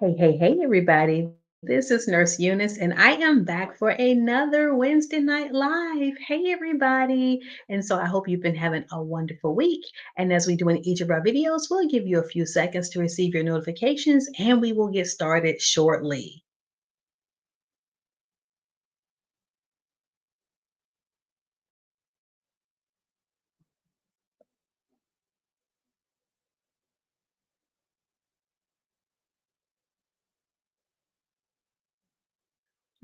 Hey, everybody. This is Nurse Eunice, and I am back for another Wednesday Night Live. Hey, everybody. And so I hope you've been having a wonderful week. And as we do in each of our videos, we'll give you a few seconds to receive your notifications, and we will get started shortly.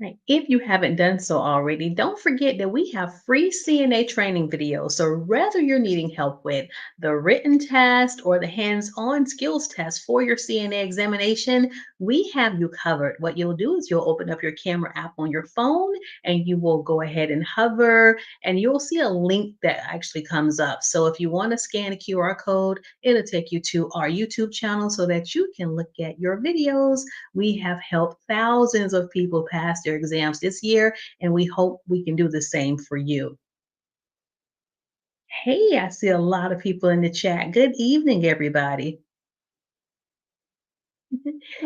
Right. If you haven't done so already, don't forget that we have free CNA training videos. So, whether you're needing help with the written test or the hands on skills test for your CNA examination, we have you covered. What you'll do is you'll open up your camera app on your phone and you will go ahead and hover, and you'll see a link that actually comes up. So, if you want to scan a QR code, it'll take you to our YouTube channel so that you can look at your videos. We have helped thousands of people pass their exams this year, and we hope we can do the same for you. Hey, I see a lot of people in the chat. Good evening, everybody.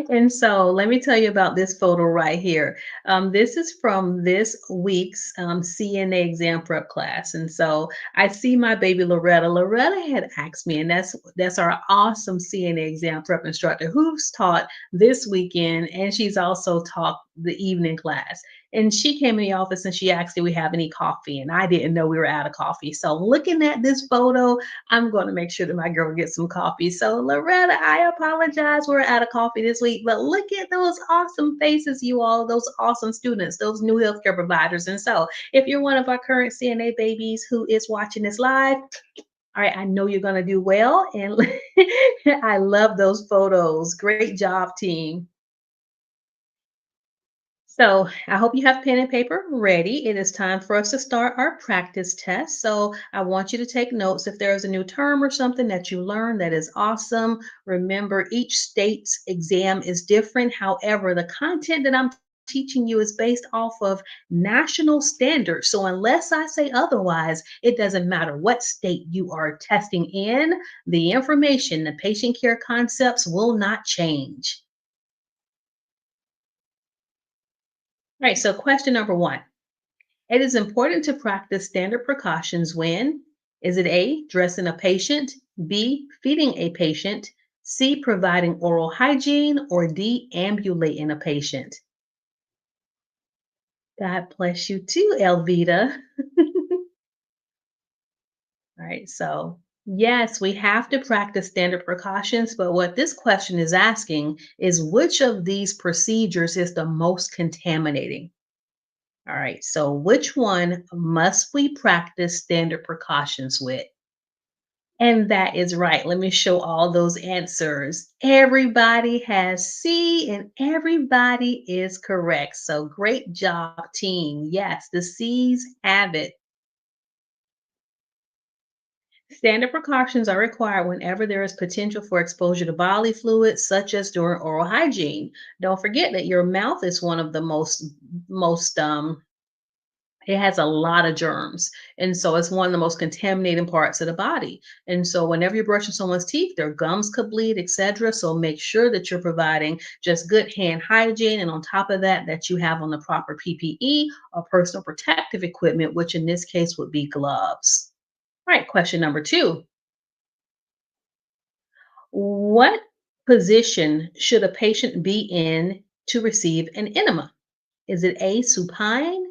And so let me tell you about this photo right here. This is from this week's CNA Exam Prep class. And so I see my baby Loretta. Loretta had asked me, and that's our awesome CNA Exam Prep instructor who's taught this weekend, and she's also taught the evening class. And she came in the office and she asked, "Do we have any coffee?" And I didn't know we were out of coffee. So looking at this photo, I'm going to make sure that my girl gets some coffee. So, Loretta, I apologize. We're out of coffee this week, but look at those awesome faces, you all, those awesome students, those new healthcare providers. And so, if you're one of our current CNA babies who is watching this live, all right, I know you're going to do well. And I love those photos. Great job, team. So I hope you have pen and paper ready. It is time for us to start our practice test. So I want you to take notes. If there is a new term or something that you learn that is awesome, remember each state's exam is different. However, the content that I'm teaching you is based off of national standards. So unless I say otherwise, it doesn't matter what state you are testing in, the information, the patient care concepts will not change. All right, so question number one. It is important to practice standard precautions when is it A, dressing a patient, B, feeding a patient, C, providing oral hygiene, or D, ambulating a patient? God bless you too, Elvita. All right, so yes, we have to practice standard precautions, but what this question is asking is which of these procedures is the most contaminating? All right, so which one must we practice standard precautions with? And that is right. Let me show all those answers. Everybody has C and everybody is correct. So great job, team. Yes, the C's have it. Standard precautions are required whenever there is potential for exposure to bodily fluids, such as during oral hygiene. Don't forget that your mouth is one of the most it has a lot of germs. And so it's one of the most contaminating parts of the body. And so whenever you're brushing someone's teeth, their gums could bleed, etc. So make sure that you're providing just good hand hygiene. And on top of that, that you have on the proper PPE or personal protective equipment, which in this case would be gloves. All right, question number two. What position should a patient be in to receive an enema? Is it A, supine,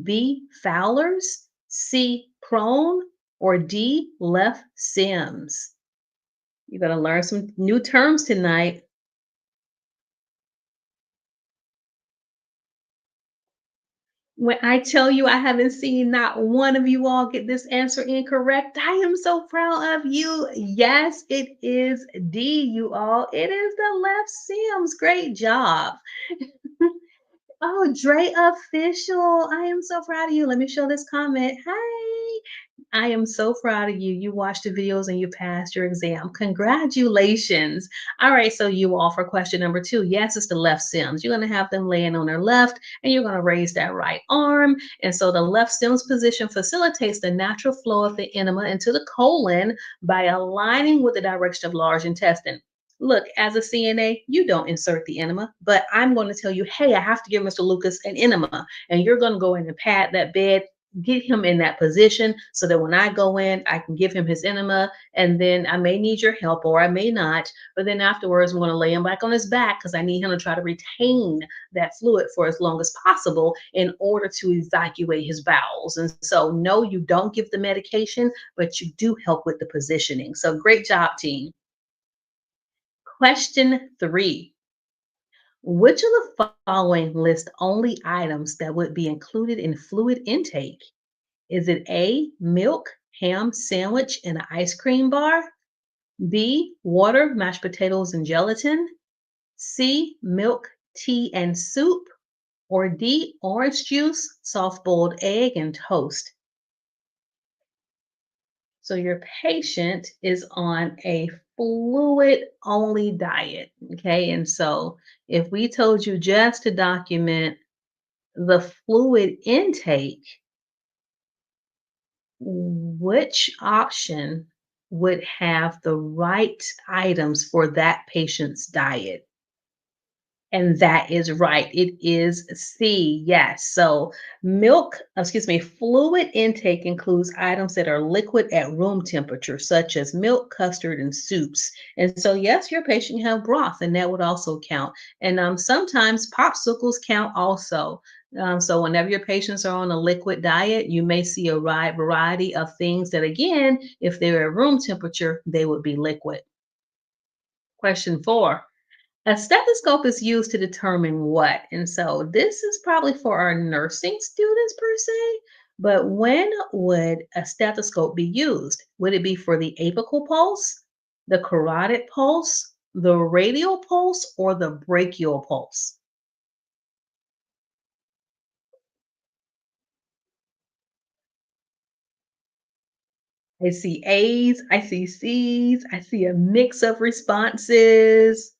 B, Fowler's, C, prone, or D, left Sims? You're going to learn some new terms tonight. When I tell you I haven't seen not one of you all get this answer incorrect, I am so proud of you. Yes, it is D, you all. It is the left Sims. Great job. Oh, Dre official. I am so proud of you. Let me show this comment. Hi. I am so proud of you. You watched the videos and you passed your exam. Congratulations. All right, so you all for question number two. Yes, it's the left Sims. You're going to have them laying on their left and you're going to raise that right arm. And so the left Sims position facilitates the natural flow of the enema into the colon by aligning with the direction of large intestine. Look, as a CNA, you don't insert the enema, but I'm going to tell you, hey, I have to give Mr. Lucas an enema, and you're going to go in and pat that bed, get him in that position so that when I go in, I can give him his enema, and then I may need your help or I may not, but then afterwards, I'm going to lay him back on his back because I need him to try to retain that fluid for as long as possible in order to evacuate his bowels. And so, no, you don't give the medication, but you do help with the positioning. So, great job, team. Question 3. Which of the following list only items that would be included in fluid intake? Is it A, milk, ham sandwich, and an ice cream bar? B, water, mashed potatoes, and gelatin? C, milk, tea, and soup? Or D, orange juice, soft boiled egg, and toast? So your patient is on a fluid only diet. Okay. And so if we told you just to document the fluid intake, which option would have the right items for that patient's diet? And that is right. It is C. Yes. So fluid intake includes items that are liquid at room temperature, such as milk, custard, and soups. And so, yes, your patient can have broth, and that would also count. And sometimes popsicles count also. So, whenever your patients are on a liquid diet, you may see a wide variety of things that, again, if they're at room temperature, they would be liquid. Question 4. A stethoscope is used to determine what? And so this is probably for our nursing students per se, but when would a stethoscope be used? Would it be for the apical pulse, the carotid pulse, the radial pulse, or the brachial pulse? I see A's, I see C's, I see a mix of responses.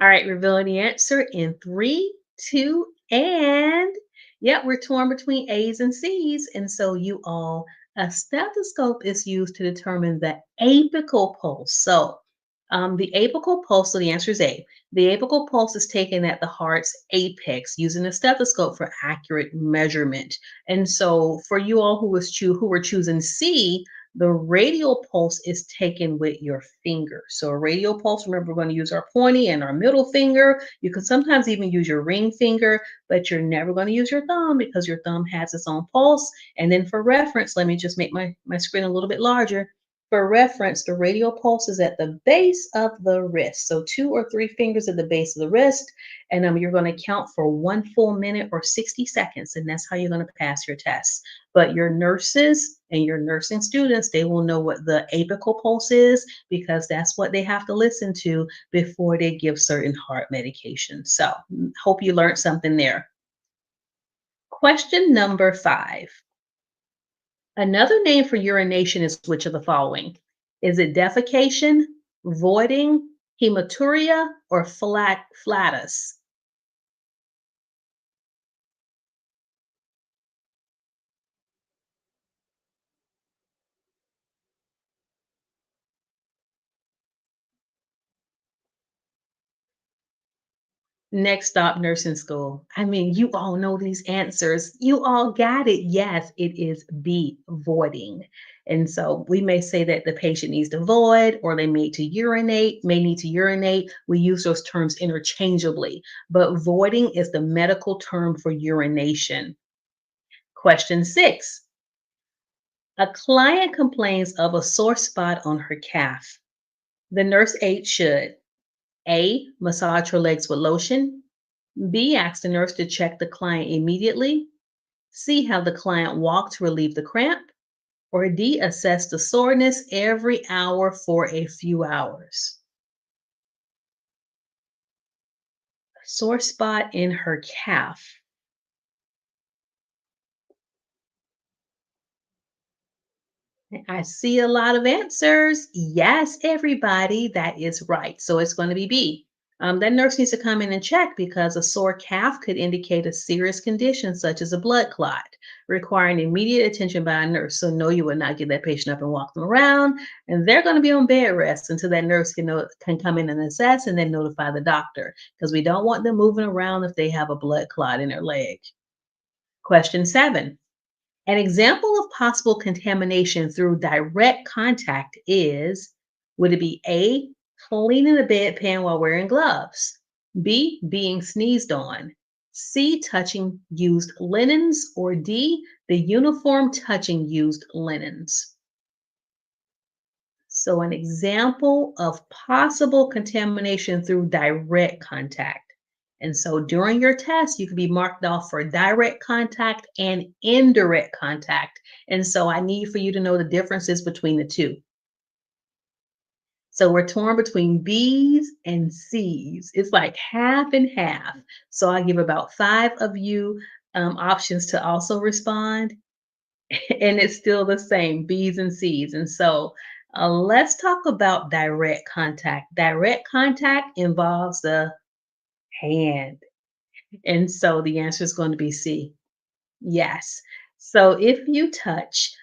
All right, revealing the answer in 3, 2, and yep, we're torn between A's and C's. And so a stethoscope is used to determine the apical pulse. So the apical pulse, so the answer is A. The apical pulse is taken at the heart's apex using a stethoscope for accurate measurement. And so for you all who were choosing C, the radial pulse is taken with your finger. So a radial pulse, remember, we're going to use our pointy and our middle finger. You can sometimes even use your ring finger, but you're never going to use your thumb because your thumb has its own pulse. And then for reference, let me just make my screen a little bit larger. For reference, the radial pulse is at the base of the wrist. So 2 or 3 fingers at the base of the wrist. And you're going to count for 1 full minute or 60 seconds. And that's how you're going to pass your test. But your nurses and your nursing students, they will know what the apical pulse is because that's what they have to listen to before they give certain heart medications. So hope you learned something there. Question number 5. Another name for urination is which of the following? Is it defecation, voiding, hematuria, or flatus? Next stop, nursing school. I mean, you all know these answers. You all got it. Yes, it is B, voiding. And so we may say that the patient needs to void or they may need to urinate. We use those terms interchangeably, but voiding is the medical term for urination. Question 6. A client complains of a sore spot on her calf. The nurse aide should A, massage her legs with lotion. B, ask the nurse to check the client immediately. C, have the client walk to relieve the cramp. Or D, assess the soreness every hour for a few hours. Sore spot in her calf. I see a lot of answers. Yes, everybody, that is right. So it's going to be B. That nurse needs to come in and check because a sore calf could indicate a serious condition such as a blood clot, requiring immediate attention by a nurse. So, no, you would not get that patient up and walk them around, and they're going to be on bed rest until that nurse can come in and assess and then notify the doctor because we don't want them moving around if they have a blood clot in their leg. Question 7. An example of possible contamination through direct contact is, would it be A, cleaning a bedpan while wearing gloves, B, being sneezed on, C, touching used linens, or D, the uniform touching used linens? So, an example of possible contamination through direct contact. And so, during your test, you could be marked off for direct contact and indirect contact. And so, I need for you to know the differences between the two. So, we're torn between B's and C's. It's like half and half. So, I give about five of you options to also respond. And it's still the same, B's and C's. And so let's talk about direct contact. Direct contact involves the hand. And so the answer is going to be C. Yes. So if you touch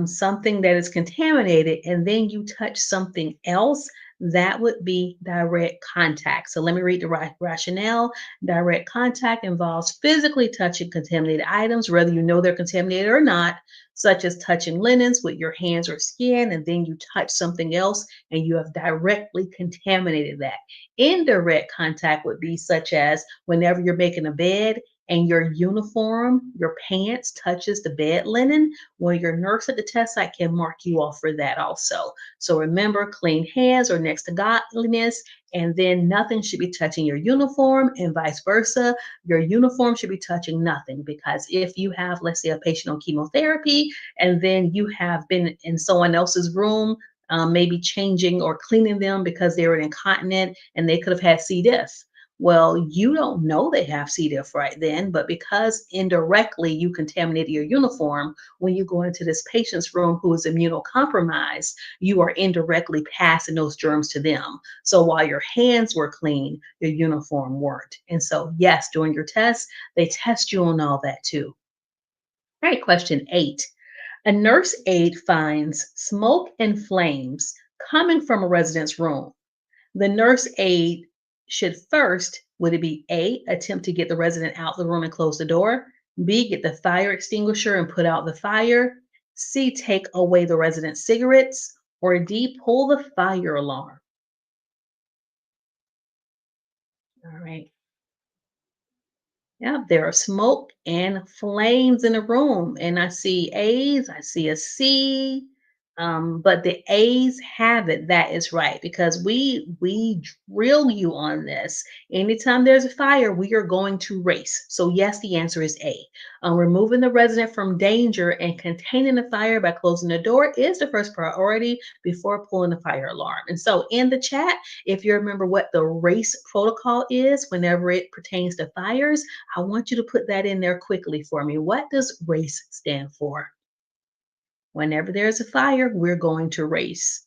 something that is contaminated and then you touch something else, that would be direct contact. So let me read the rationale. Direct contact involves physically touching contaminated items, whether you know they're contaminated or not, such as touching linens with your hands or skin, and then you touch something else and you have directly contaminated that. Indirect contact would be such as whenever you're making a bed and your uniform, your pants touches the bed linen, well, your nurse at the test site can mark you off for that also. So remember, clean hands are next to godliness, and then nothing should be touching your uniform, and vice versa. Your uniform should be touching nothing because if you have, let's say, a patient on chemotherapy, and then you have been in someone else's room, maybe changing or cleaning them because they were incontinent and they could have had C. diff. Well, you don't know they have C. diff right then, but because indirectly you contaminated your uniform, when you go into this patient's room who is immunocompromised, you are indirectly passing those germs to them. So while your hands were clean, your uniform weren't. And so, yes, during your test, they test you on all that too. All right, question 8. A nurse aide finds smoke and flames coming from a resident's room. The nurse aide should first, would it be A, attempt to get the resident out the room and close the door? B, get the fire extinguisher and put out the fire? C, take away the resident's cigarettes? Or D, pull the fire alarm? All right. Yeah, there are smoke and flames in the room, and I see A's, I see a C, but the A's have it. That is right because we drill you on this. Anytime there's a fire, we are going to race. So yes, the answer is A. Removing the resident from danger and containing the fire by closing the door is the first priority before pulling the fire alarm. And so in the chat, if you remember what the race protocol is whenever it pertains to fires, I want you to put that in there quickly for me. What does RACE stand for? Whenever there's a fire, we're going to race.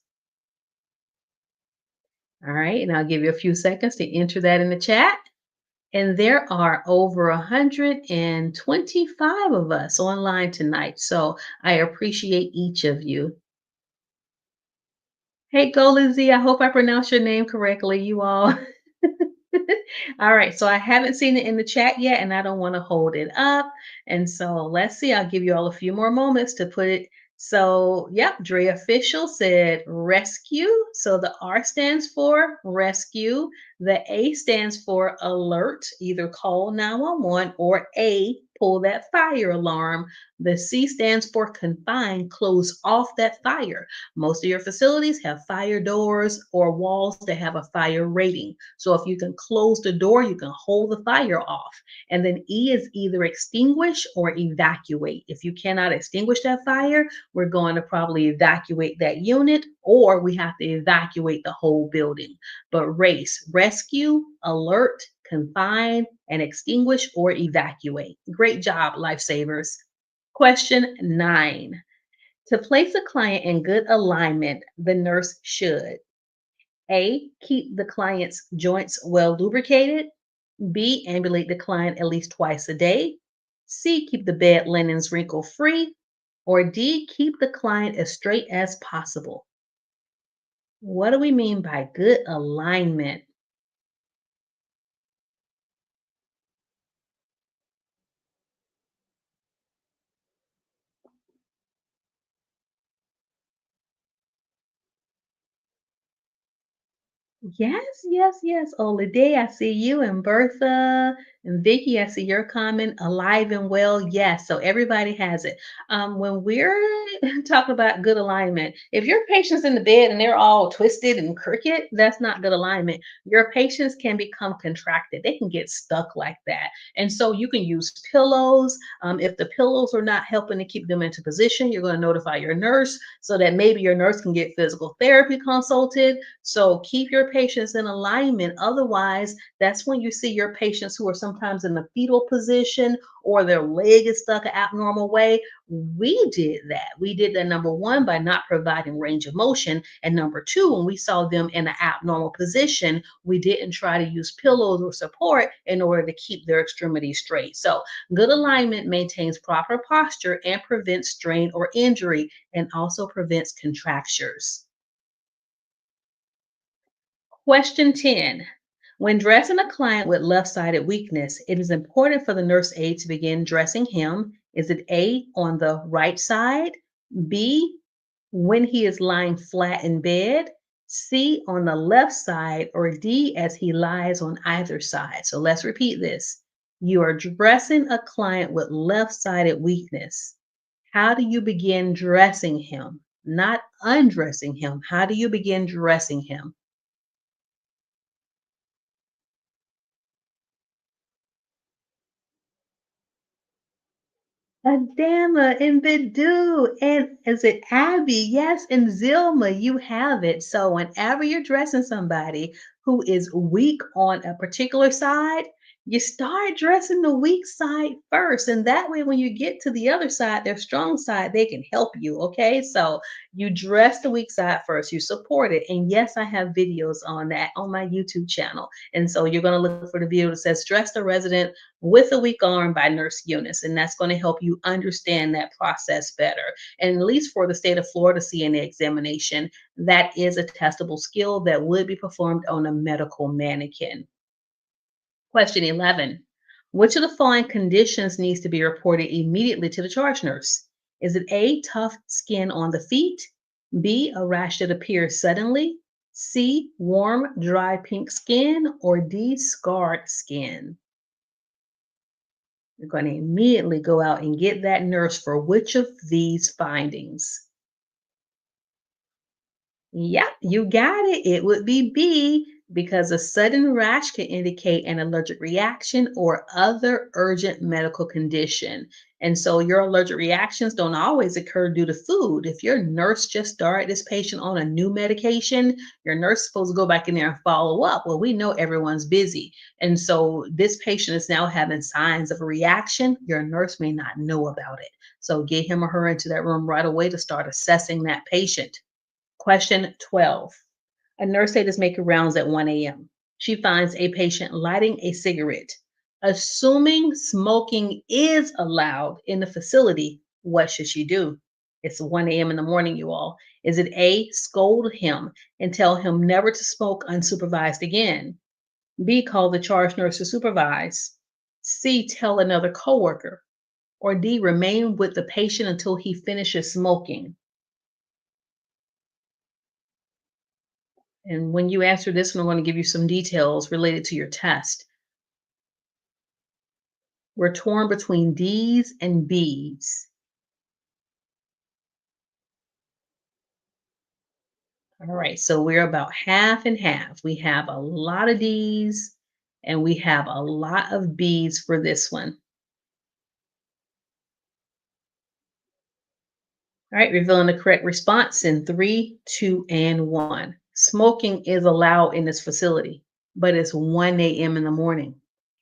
All right, and I'll give you a few seconds to enter that in the chat. And there are over 125 of us online tonight. So I appreciate each of you. Hey, go Lizzie. I hope I pronounced your name correctly, you all. All right, so I haven't seen it in the chat yet, and I don't want to hold it up. And so let's see. I'll give you all a few more moments to put it. So, yep, Dre Official said rescue. So the R stands for rescue. The A stands for alert, either call 911 or A, pull that fire alarm. The C stands for confine, close off that fire. Most of your facilities have fire doors or walls that have a fire rating. So if you can close the door, you can hold the fire off. And then E is either extinguish or evacuate. If you cannot extinguish that fire, we're going to probably evacuate that unit or we have to evacuate the whole building. But race, rescue, alert, confine, and extinguish or evacuate. Great job, lifesavers. Question 9. To place a client in good alignment, the nurse should A, keep the client's joints well lubricated. B, ambulate the client at least twice a day. C, keep the bed linens wrinkle free. Or D, keep the client as straight as possible. What do we mean by good alignment? Yes, yes, yes. Oh, Lede, I see you, and Bertha and Vicky, I see your comment. Alive and well, yes. So everybody has it. When we're talking about good alignment, if your patient's in the bed and they're all twisted and crooked, that's not good alignment. Your patients can become contracted. They can get stuck like that. And so you can use pillows. If the pillows are not helping to keep them into position, you're going to notify your nurse so that maybe your nurse can get physical therapy consulted. So keep your patients in alignment. Otherwise, that's when you see your patients who are sometimes in the fetal position or their leg is stuck an abnormal way. We did that. We did that, number one, by not providing range of motion. And number two, when we saw them in an abnormal position, we didn't try to use pillows or support in order to keep their extremities straight. So good alignment maintains proper posture and prevents strain or injury and also prevents contractures. Question 10. When dressing a client with left sided weakness, it is important for the nurse aide to begin dressing him. Is it A, on the right side? B, when he is lying flat in bed? C, on the left side? Or D, as he lies on either side? So let's repeat this. You are dressing a client with left sided weakness. How do you begin dressing him? Not undressing him. How do you begin dressing him? Adama and Bidu, and is it Abby? Yes, and Zilma, you have it. So whenever you're dressing somebody who is weak on a particular side, you start dressing the weak side first. And that way, when you get to the other side, their strong side, they can help you. Okay. So you dress the weak side first, you support it. And yes, I have videos on that on my YouTube channel. And so you're going to look for the video that says Dress the Resident with a Weak Arm by Nurse Eunice. And that's going to help you understand that process better. And at least for the state of Florida CNA examination, that is a testable skill that would be performed on a medical mannequin. Question 11. Which of the following conditions needs to be reported immediately to the charge nurse? Is it A, tough skin on the feet? B, a rash that appears suddenly? C, warm, dry pink skin? Or D, scarred skin? You're going to immediately go out and get that nurse for which of these findings? Yep, you got it. It would be B because a sudden rash can indicate an allergic reaction or other urgent medical condition. And so your allergic reactions don't always occur due to food. If your nurse just started this patient on a new medication, your nurse is supposed to go back in there and follow up. Well, we know everyone's busy. And so this patient is now having signs of a reaction. Your nurse may not know about it. So get him or her into that room right away to start assessing that patient. Question 12. A nurse aide is making rounds at 1 a.m. She finds a patient lighting a cigarette. Assuming smoking is allowed in the facility, what should she do? It's 1 a.m. in the morning, you all. Is it A, scold him and tell him never to smoke unsupervised again? B, call the charge nurse to supervise? C, tell another coworker? Or D, remain with the patient until he finishes smoking? And when you answer this one, I'm going to give you some details related to your test. We're torn between D's and B's. All right, so we're about half and half. We have a lot of D's and we have a lot of B's for this one. All right, revealing the correct response in three, two, and one. Smoking is allowed in this facility, but it's 1 a.m. in the morning.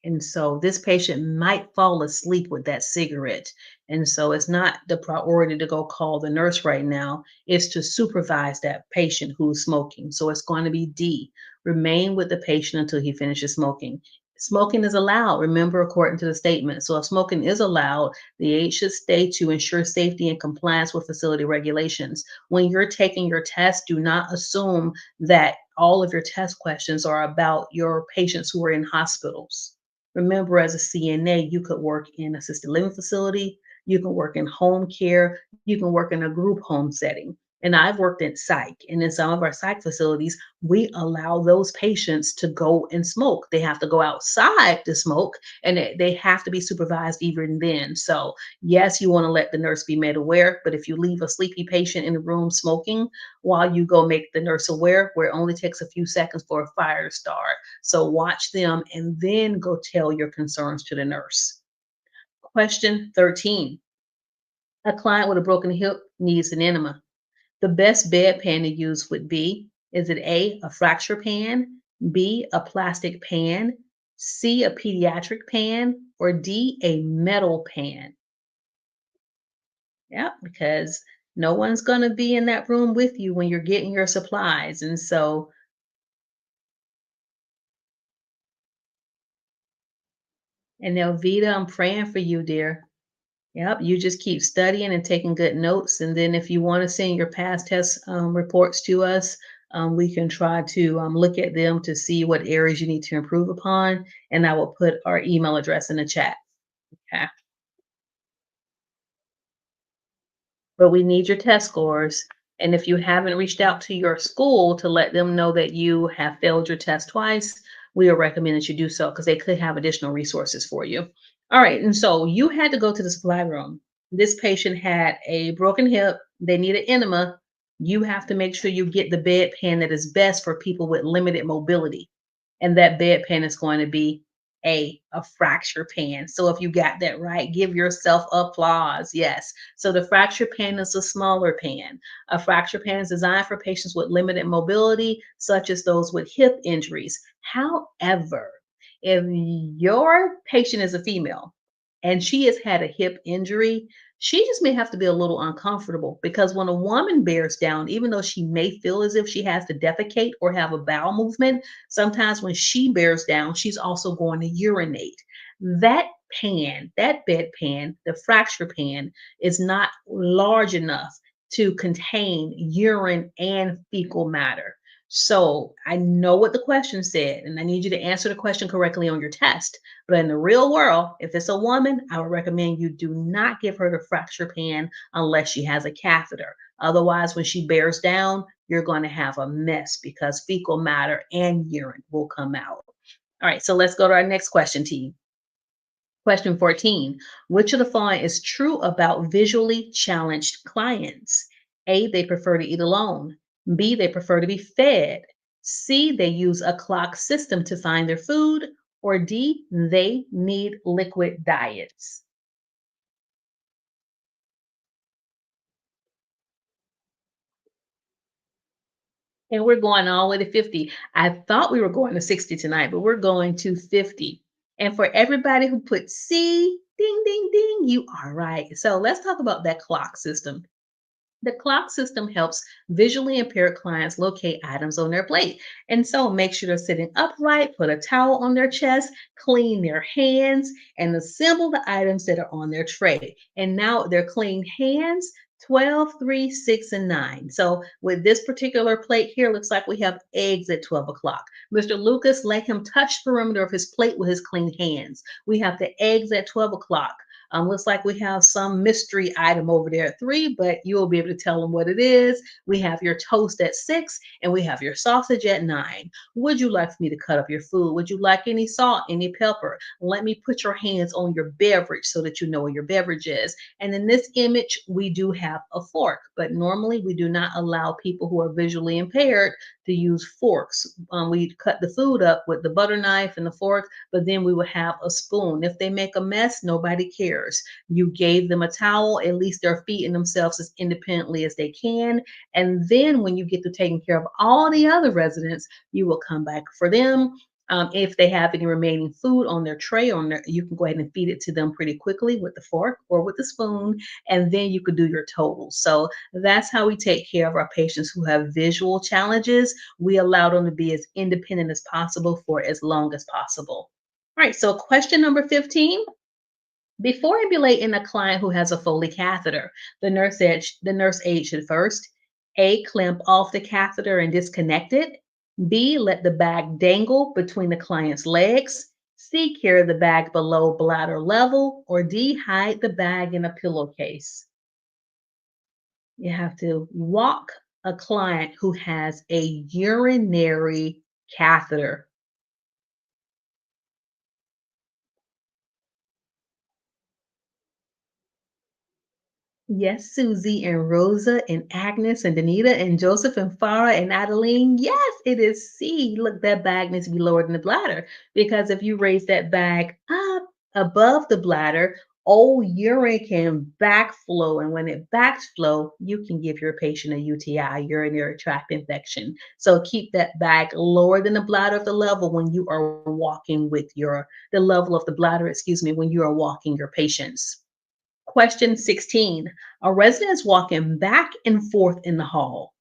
And so this patient might fall asleep with that cigarette. And so it's not the priority to go call the nurse right now. It's to supervise that patient who's smoking. So it's going to be D. Remain with the patient until he finishes smoking. Smoking is allowed, remember, according to the statement. So if smoking is allowed, the aide should stay to ensure safety and compliance with facility regulations. When you're taking your test, do not assume that all of your test questions are about your patients who are in hospitals. Remember, as a CNA, you could work in assisted living facility, you can work in home care, you can work in a group home setting. And I've worked in psych, and in some of our psych facilities, we allow those patients to go and smoke. They have to go outside to smoke, and they have to be supervised even then. So, yes, you want to let the nurse be made aware, but if you leave a sleepy patient in the room smoking while you go make the nurse aware, where it only takes a few seconds for a fire to start. So, watch them and then go tell your concerns to the nurse. Question 13. A client with a broken hip needs an enema. The best bedpan to use would be, is it A, a fracture pan, B, a plastic pan, C, a pediatric pan, or D, a metal pan? Yeah, because no one's going to be in that room with you when you're getting your supplies. And so, and Elvita, I'm praying for you, dear. Yep, you just keep studying and taking good notes. And then if you want to send your past test reports to us, we can try to look at them to see what areas you need to improve upon. And I will put our email address in the chat. Okay. But we need your test scores. And if you haven't reached out to your school to let them know that you have failed your test twice, we will recommend that you do so because they could have additional resources for you. All right. And so you had to go to the supply room. This patient had a broken hip, they need an enema. You have to make sure you get the bedpan that is best for people with limited mobility. And that bedpan is going to be a fracture pan. So if you got that right, give yourself applause. Yes. So the fracture pan is a smaller pan. A fracture pan is designed for patients with limited mobility, such as those with hip injuries. However, if your patient is a female and she has had a hip injury, she just may have to be a little uncomfortable because when a woman bears down, even though she may feel as if she has to defecate or have a bowel movement, sometimes when she bears down, she's also going to urinate. That pan, that bed pan, the fracture pan, is not large enough to contain urine and fecal matter. So I know what the question said, and I need you to answer the question correctly on your test. But in the real world, if it's a woman, I would recommend you do not give her the fracture pan unless she has a catheter. Otherwise, when she bears down, you're going to have a mess because fecal matter and urine will come out. All right, so let's go to our next question, T. Question 14. Which of the following is true about visually challenged clients? A, they prefer to eat alone. B, they prefer to be fed. C, they use a clock system to find their food. Or D, they need liquid diets. And we're going all the way to 50. I thought we were going to 60 tonight, but we're going to 50. And for everybody who put C, ding, ding, ding, you are right. So let's talk about that clock system. The clock system helps visually impaired clients locate items on their plate. And so make sure they're sitting upright, put a towel on their chest, clean their hands, and assemble the items that are on their tray. And now their clean hands, 12, 3, 6, and 9. So with this particular plate here, looks like we have eggs at 12 o'clock. Mr. Lucas, let him touch the perimeter of his plate with his clean hands. We have the eggs at 12 o'clock. Looks like we have some mystery item over there at 3, but you'll be able to tell them what it is. We have your toast at 6, and we have your sausage at 9. Would you like for me to cut up your food? Would you like any salt, any pepper? Let me put your hands on your beverage so that you know what your beverage is. And in this image, we do have a fork, but normally we do not allow people who are visually impaired to use forks. We cut the food up with the butter knife and the fork, but then we will have a spoon. If they make a mess, nobody cares. You gave them a towel, at least they're feeding themselves as independently as they can. And then when you get to taking care of all the other residents, you will come back for them. If they have any remaining food on their tray, you can go ahead and feed it to them pretty quickly with the fork or with the spoon, and then you could do your totals. So that's how we take care of our patients who have visual challenges. We allow them to be as independent as possible for as long as possible. All right, so question number 15. Before ambulating a client who has a Foley catheter, the nurse aide should first A, clamp off the catheter and disconnect it. B, let the bag dangle between the client's legs. C, carry the bag below bladder level. Or D, hide the bag in a pillowcase. You have to walk a client who has a urinary catheter. Yes, Susie and Rosa and Agnes and Danita and Joseph and Farah and Adeline. Yes, it is C. Look, that bag needs to be lowered in the bladder because if you raise that bag up above the bladder, old urine can backflow. And when it backflow, you can give your patient a UTI, urinary tract infection. So keep that bag lower than the bladder of the level when you are walking with the level of the bladder, excuse me, when you are walking your patients. Question 16. A resident is walking back and forth in the hall.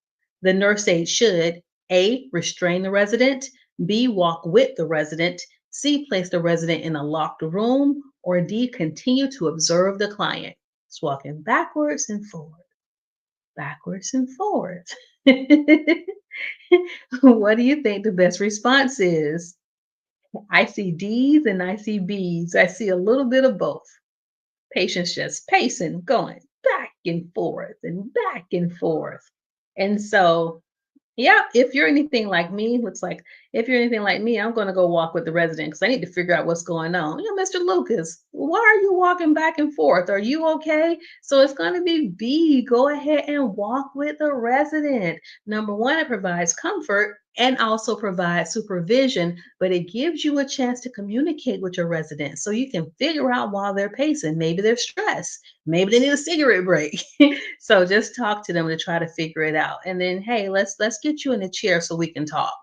The nurse aide should A, restrain the resident, B, walk with the resident, C, place the resident in a locked room, or D, continue to observe the client. It's walking backwards and forwards. What do you think the best response is? I see D's and I see B's. I see a little bit of both. Patients just pacing, going back and forth and back and forth. And so yeah, if you're anything like me, it's like if you're anything like me, I'm going to go walk with the resident because I need to figure out what's going on. You know, Mr. Lucas, why are you walking back and forth? Are you okay? So it's going to be B. Go ahead and walk with the resident. Number one, it provides comfort and also provides supervision, but it gives you a chance to communicate with your residents so you can figure out while they're pacing. Maybe they're stressed. Maybe they need a cigarette break. So just talk to them to try to figure it out. And then, hey, let's get you in a chair so we can talk.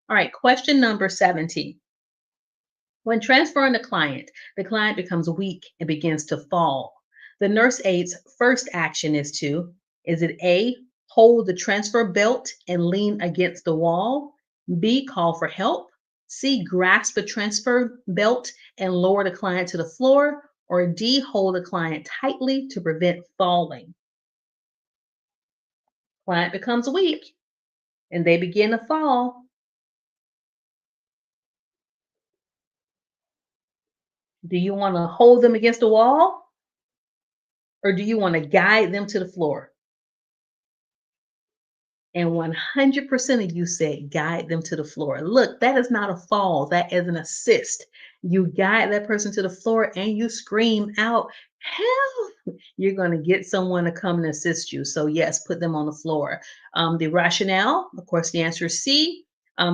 All right, question number 17. When transferring the client becomes weak and begins to fall. The nurse aide's first action is it A, hold the transfer belt and lean against the wall? B, call for help? C, grasp the transfer belt and lower the client to the floor? Or D, hold the client tightly to prevent falling? Client becomes weak and they begin to fall. Do you want to hold them against the wall or do you want to guide them to the floor? And 100% of you said guide them to the floor. Look, that is not a fall, that is an assist. You guide that person to the floor and you scream out, help! You're going to get someone to come and assist you. So, yes, put them on the floor. The rationale, of course, the answer is C.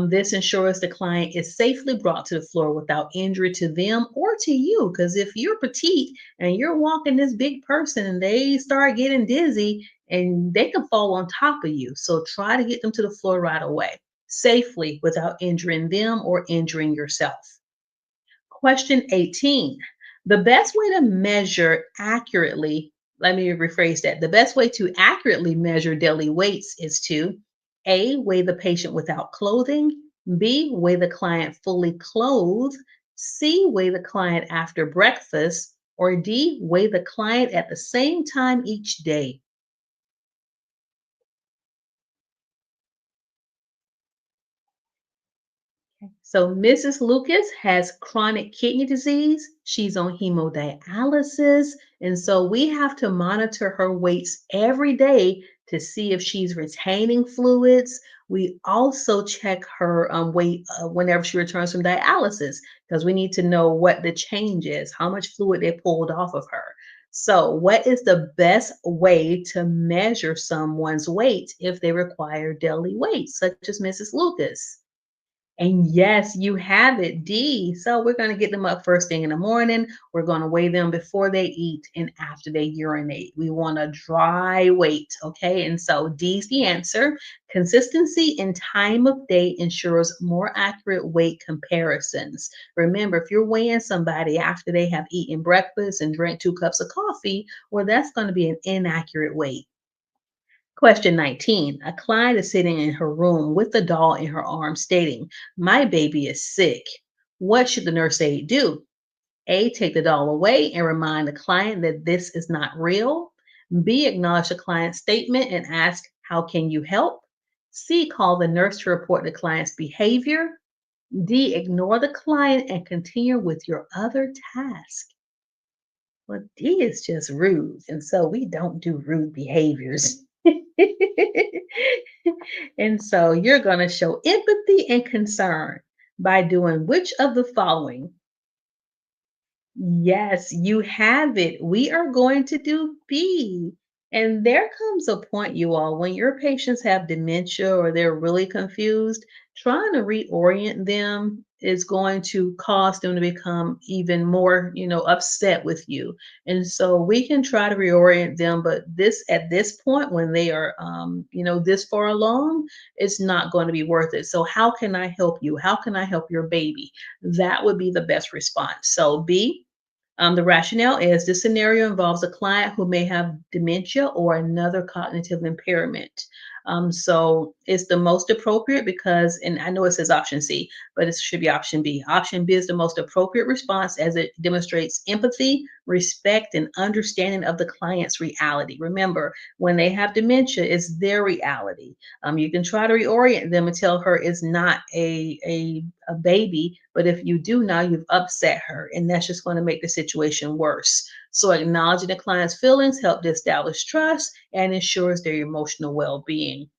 This ensures the client is safely brought to the floor without injury to them or to you. Because if you're petite and you're walking this big person and they start getting dizzy, and they can fall on top of you. So try to get them to the floor right away, safely without injuring them or injuring yourself. Question 18. The best way to measure accurately, let me rephrase that. The best way to accurately measure daily weights is to A, weigh the patient without clothing, B, weigh the client fully clothed, C, weigh the client after breakfast, or D, weigh the client at the same time each day. So Mrs. Lucas has chronic kidney disease. She's on hemodialysis. And so we have to monitor her weights every day to see if she's retaining fluids. We also check her weight whenever she returns from dialysis because we need to know what the change is, how much fluid they pulled off of her. So, what is the best way to measure someone's weight if they require daily weight, such as Mrs. Lucas? And yes, you have it, D. So we're going to get them up first thing in the morning. We're going to weigh them before they eat and after they urinate. We want a dry weight, okay? And so D's the answer. Consistency and time of day ensures more accurate weight comparisons. Remember, if you're weighing somebody after they have eaten breakfast and drank 2 cups of coffee, well, that's going to be an inaccurate weight. Question 19. A client is sitting in her room with a doll in her arms, stating, "My baby is sick." What should the nurse aide do? A. Take the doll away and remind the client that this is not real. B. Acknowledge the client's statement and ask, "How can you help?" C. Call the nurse to report the client's behavior. D. Ignore the client and continue with your other task. Well, D is just rude. And so we don't do rude behaviors. And so you're going to show empathy and concern by doing which of the following? Yes, you have it. We are going to do B. And there comes a point, you all, when your patients have dementia or they're really confused, trying to reorient them is going to cause them to become even more, upset with you. And so we can try to reorient them, but this at this point, when they are, this far along, it's not going to be worth it. So how can I help you? How can I help your baby? That would be the best response. So B, the rationale is this scenario involves a client who may have dementia or another cognitive impairment. So it's the most appropriate because, and I know it says option C, but it should be option B. Option B is the most appropriate response as it demonstrates empathy, respect, and understanding of the client's reality. Remember, when they have dementia, it's their reality. You can try to reorient them and tell her it's not a baby, but if you do now, you've upset her, and that's just going to make the situation worse. So acknowledging the client's feelings help to establish trust and ensures their emotional well-being.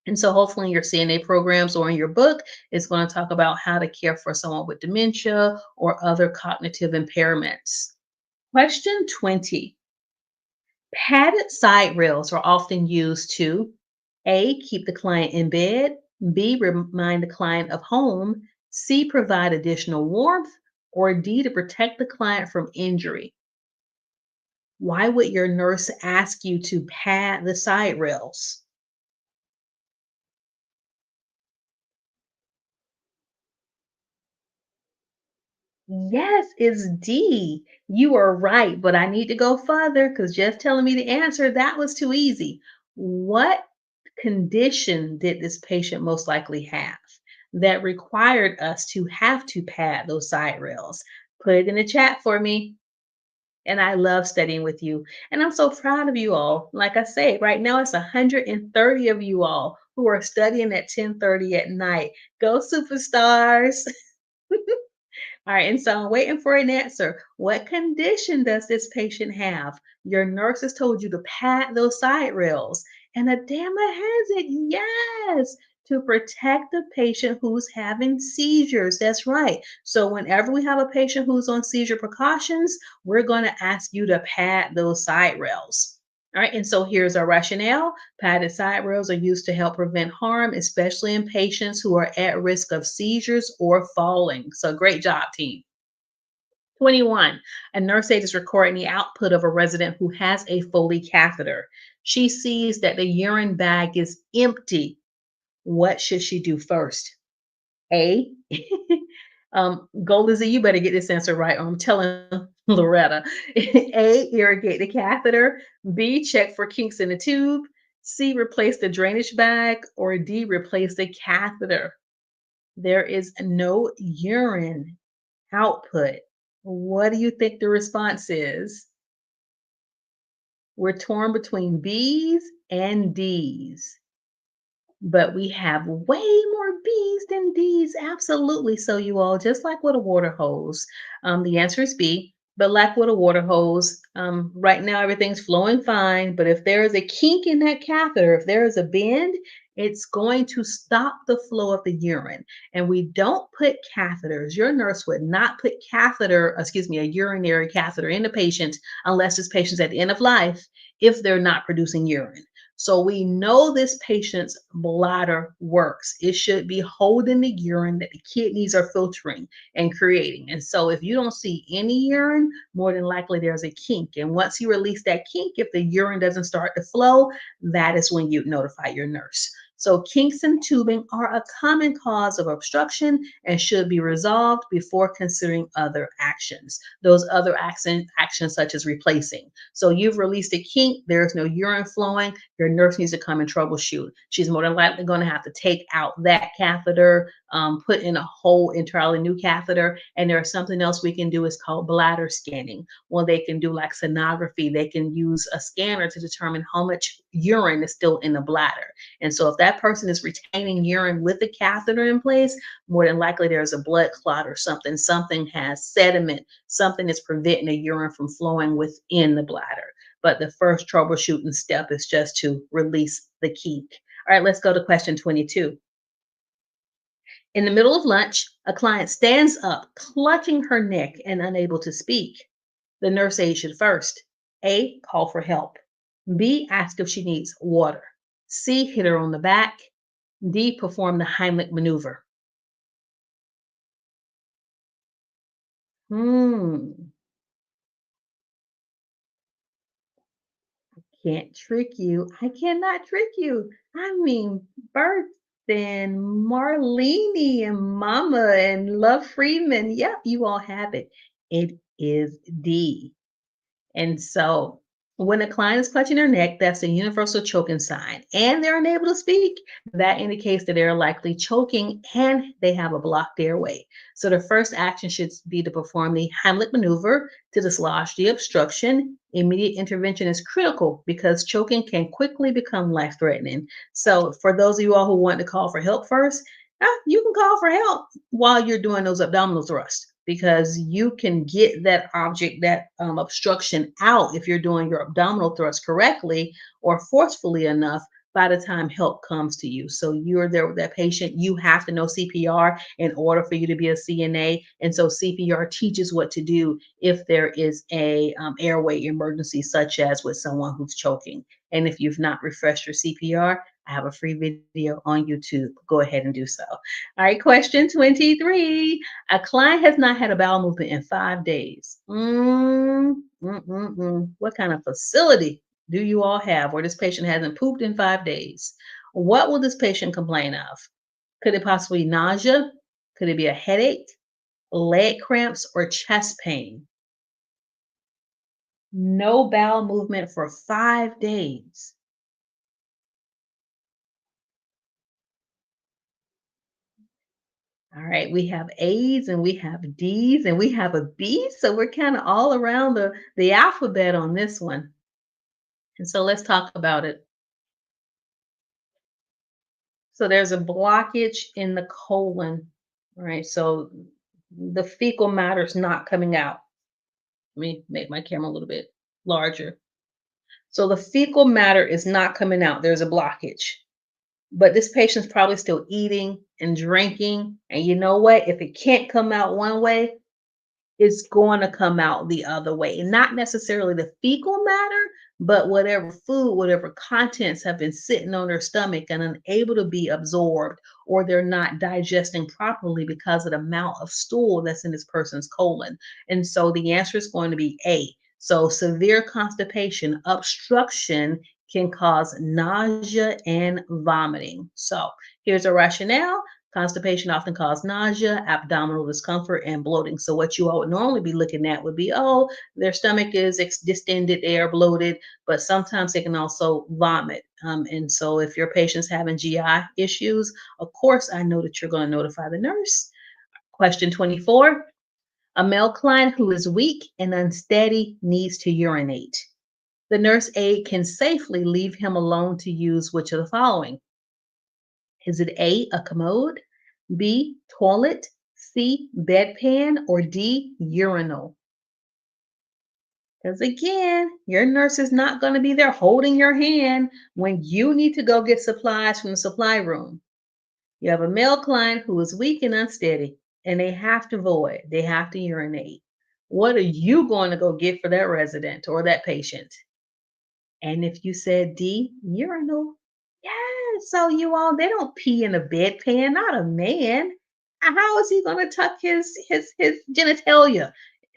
And so hopefully in your CNA programs or in your book, it's going to talk about how to care for someone with dementia or other cognitive impairments. Question 20. Padded side rails are often used to A, keep the client in bed, B, remind the client of home, C, provide additional warmth, or D, to protect the client from injury. Why would your nurse ask you to pad the side rails? Yes, it's D. You are right, but I need to go further because just telling me the answer, that was too easy. What condition did this patient most likely have that required us to have to pad those side rails? Put it in the chat for me. And I love studying with you. And I'm so proud of you all. Like I say, right now it's 130 of you all who are studying at 10:30 at night. Go superstars. All right, and so I'm waiting for an answer. What condition does this patient have? Your nurse has told you to pat those side rails, and Adama has it. Yes, to protect the patient who's having seizures. That's right. So whenever we have a patient who's on seizure precautions, we're going to ask you to pat those side rails. All right, and so here's our rationale. Padded side rails are used to help prevent harm, especially in patients who are at risk of seizures or falling. So great job, team. 21. A nurse aide is recording the output of a resident who has a Foley catheter. She sees that the urine bag is empty. What should she do first? A. Go, Lizzie, you better get this answer right, or I'm telling Loretta. A. Irrigate the catheter. B. Check for kinks in the tube. C. Replace the drainage bag. Or D. Replace the catheter. There is no urine output. What do you think the response is? We're torn between B's and D's. But we have way more B's than D's. Absolutely. So, you all, just like with a water hose, the answer is B. But like with a water hose, right now everything's flowing fine. But if there is a kink in that catheter, if there is a bend, it's going to stop the flow of the urine. And we don't put catheters. Your nurse would not put a urinary catheter in the patient unless this patient's at the end of life if they're not producing urine. So we know this patient's bladder works. It should be holding the urine that the kidneys are filtering and creating. And so if you don't see any urine, more than likely there's a kink. And once you release that kink, if the urine doesn't start to flow, that is when you notify your nurse. So kinks in tubing are a common cause of obstruction and should be resolved before considering other actions. Those other actions such as replacing. So you've released a kink, there's no urine flowing, your nurse needs to come and troubleshoot. She's more than likely going to have to take out that catheter, put in a whole entirely new catheter. And there's something else we can do is called bladder scanning. Well, they can do like sonography. They can use a scanner to determine how much urine is still in the bladder. And so if that person is retaining urine with the catheter in place, more than likely there's a blood clot or something. Something has sediment, something is preventing the urine from flowing within the bladder. But the first troubleshooting step is just to release the kink. All right, let's go to question 22. In the middle of lunch, a client stands up, clutching her neck and unable to speak. The nurse aide should first A, call for help, B, ask if she needs water, C, hit her on the back, D, perform the Heimlich maneuver. Hmm. Can't trick you. I cannot trick you. I mean, Bert and Marlene and Mama and Love Freeman. Yep, you all have it. It is D. And so when a client is clutching their neck, that's a universal choking sign, and they're unable to speak. That indicates that they're likely choking and they have a blocked airway. So the first action should be to perform the Heimlich maneuver to dislodge the obstruction. Immediate intervention is critical because choking can quickly become life threatening. So, for those of you all who want to call for help first, you can call for help while you're doing those abdominal thrusts because you can get that object, that obstruction out if you're doing your abdominal thrust correctly or forcefully enough by the time help comes to you. So you're there with that patient. You have to know CPR in order for you to be a CNA. And so CPR teaches what to do if there is a airway emergency, such as with someone who's choking. And if you've not refreshed your CPR, I have a free video on YouTube. Go ahead and do so. All right, question 23. A client has not had a bowel movement in 5 days. What kind of facility do you all have where this patient hasn't pooped in 5 days? What will this patient complain of? Could it possibly be nausea? Could it be a headache, leg cramps, or chest pain? No bowel movement for 5 days. All right, we have A's and we have D's and we have a B. So we're kind of all around the alphabet on this one. And so let's talk about it. So there's a blockage in the colon, right? So the fecal matter is not coming out. Let me make my camera a little bit larger. So the fecal matter is not coming out. There's a blockage. But this patient's probably still eating and drinking. And you know what? If it can't come out one way, it's going to come out the other way. And not necessarily the fecal matter, but whatever food, whatever contents have been sitting on their stomach and unable to be absorbed, or they're not digesting properly because of the amount of stool that's in this person's colon. And so the answer is going to be A. So severe constipation, obstruction can cause nausea and vomiting. So here's a rationale. Constipation often causes nausea, abdominal discomfort, and bloating. So, what you all would normally be looking at would be, oh, their stomach is distended, they are bloated, but sometimes they can also vomit. And so, if your patient's having GI issues, of course, I know that you're going to notify the nurse. Question 24. A male client who is weak and unsteady needs to urinate. The nurse aide can safely leave him alone to use which of the following? Is it A, a commode? B, toilet, C, bedpan, or D, urinal? Because again, your nurse is not going to be there holding your hand when you need to go get supplies from the supply room. You have a male client who is weak and unsteady, and they have to void, they have to urinate. What are you going to go get for that resident or that patient? And if you said D, urinal. Yeah, so you all, they don't pee in a bedpan, not a man. How is he gonna tuck his genitalia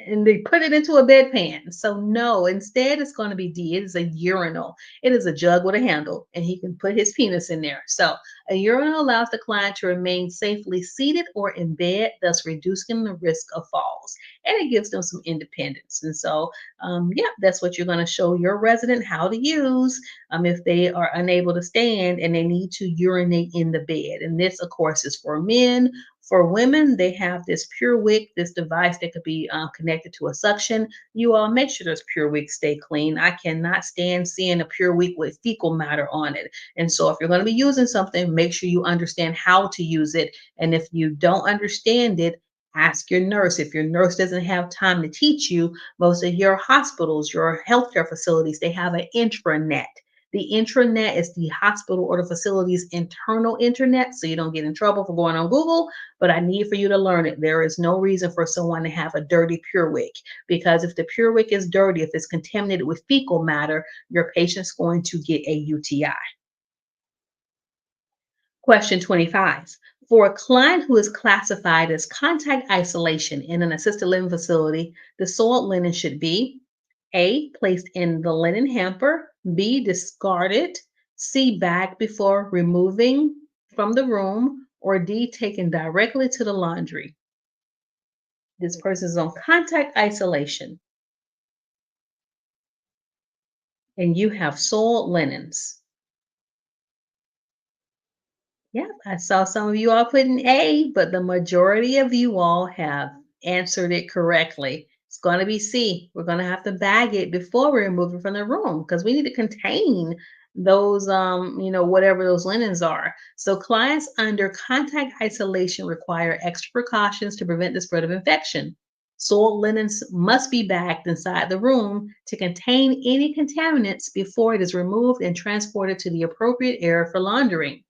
and they put it into a bedpan? So no, instead it's gonna be D. It is a urinal. It is a jug with a handle, and he can put his penis in there. So a urinal allows the client to remain safely seated or in bed, thus reducing the risk of falls. And it gives them some independence. And so yeah, that's what you're going to show your resident how to use if they are unable to stand and they need to urinate in the bed. And this, of course, is for men. For women, they have this Pure Wick, this device that could be connected to a suction. You all make sure those Pure Wicks stay clean. I cannot stand seeing a Pure Wick with fecal matter on it. And so, if you're going to be using something, make sure you understand how to use it. And if you don't understand it, ask your nurse. If your nurse doesn't have time to teach you, most of your hospitals, your healthcare facilities, they have an intranet. The intranet is the hospital or the facility's internal internet, so you don't get in trouble for going on Google. But I need for you to learn it. There is no reason for someone to have a dirty PureWick, because if the PureWick is dirty, if it's contaminated with fecal matter, your patient's going to get a UTI. Question 25. For a client who is classified as contact isolation in an assisted living facility, the soiled linen should be A, placed in the linen hamper, B, discarded, C, bagged before removing from the room, or D, taken directly to the laundry. This person is on contact isolation and you have soiled linens. Yeah, I saw some of you all putting A, but the majority of you all have answered it correctly. It's going to be C. We're going to have to bag it before we remove it from the room because we need to contain those, whatever those linens are. So clients under contact isolation require extra precautions to prevent the spread of infection. Soiled linens must be bagged inside the room to contain any contaminants before it is removed and transported to the appropriate area for laundering.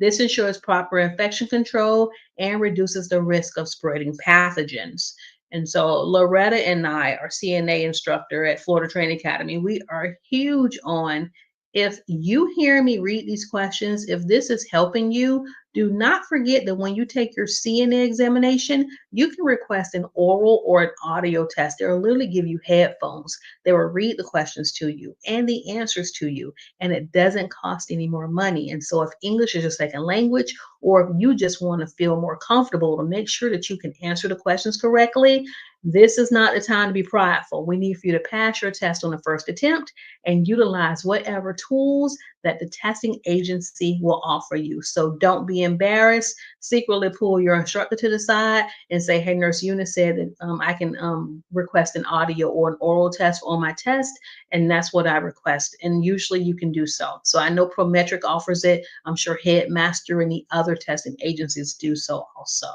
This ensures proper infection control and reduces the risk of spreading pathogens. And so Loretta and I, our CNA instructor at Florida Training Academy, we are huge on, if you hear me read these questions, if this is helping you, do not forget that when you take your CNA examination, you can request an oral or an audio test. They'll literally give you headphones. They will read the questions to you and the answers to you, and it doesn't cost any more money. And so if English is your second language, or if you just want to feel more comfortable to make sure that you can answer the questions correctly, this is not the time to be prideful. We need for you to pass your test on the first attempt and utilize whatever tools that the testing agency will offer you. So don't be embarrassed. Secretly pull your instructor to the side and say, "Hey, Nurse Eunice said that I can request an audio or an oral test on my test, and that's what I request." And usually you can do so. So I know Prometric offers it. I'm sure Headmaster and the other testing agencies do so also.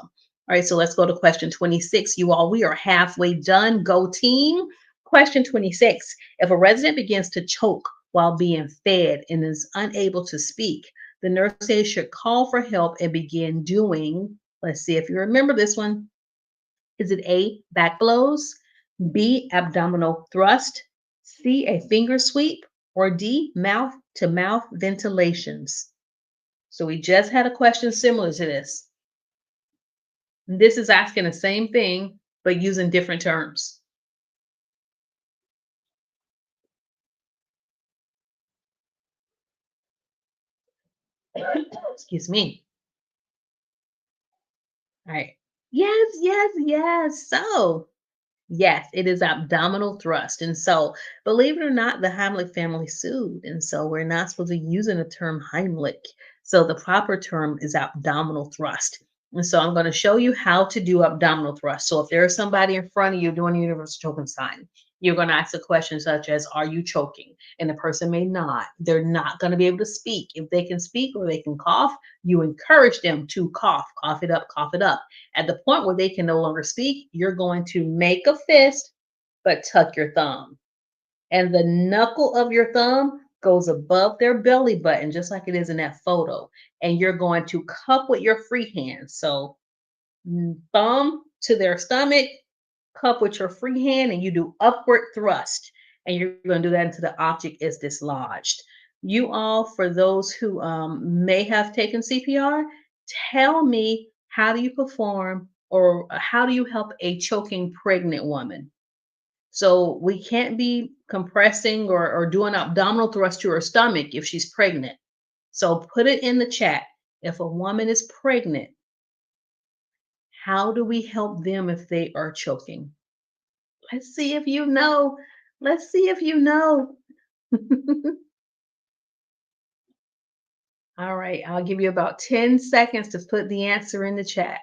All right, so let's go to question 26. You all, we are halfway done. Go team. Question 26. If a resident begins to choke while being fed and is unable to speak, the nurse should call for help and begin doing, let's see if you remember this one. Is it A, back blows, B, abdominal thrust, C, a finger sweep, or D, mouth to mouth ventilations? So we just had a question similar to this. This is asking the same thing, but using different terms. Excuse me. All right. Yes, yes, yes. So yes, it is abdominal thrust. And so, believe it or not, the Heimlich family sued. And so, we're not supposed to be using the term Heimlich. So, the proper term is abdominal thrust. And so, I'm going to show you how to do abdominal thrust. So, if there is somebody in front of you doing a universal choking sign, you're going to ask a question such as, "Are you choking?" And the person may not. They're not going to be able to speak. If they can speak or they can cough, you encourage them to cough, cough it up, cough it up. At the point where they can no longer speak, you're going to make a fist, but tuck your thumb. And the knuckle of your thumb goes above their belly button, just like it is in that photo. And you're going to cup with your free hand. So thumb to their stomach, cup with your free hand, and you do upward thrust. and you're going to do that until the object is dislodged. You all, for those who may have taken CPR, tell me, how do you perform or how do you help a choking pregnant woman? So we can't be compressing or doing abdominal thrust to her stomach if she's pregnant. So put it in the chat. If a woman is pregnant, how do we help them if they are choking? Let's see if you know. Let's see if you know. All right, I'll give you about 10 seconds to put the answer in the chat.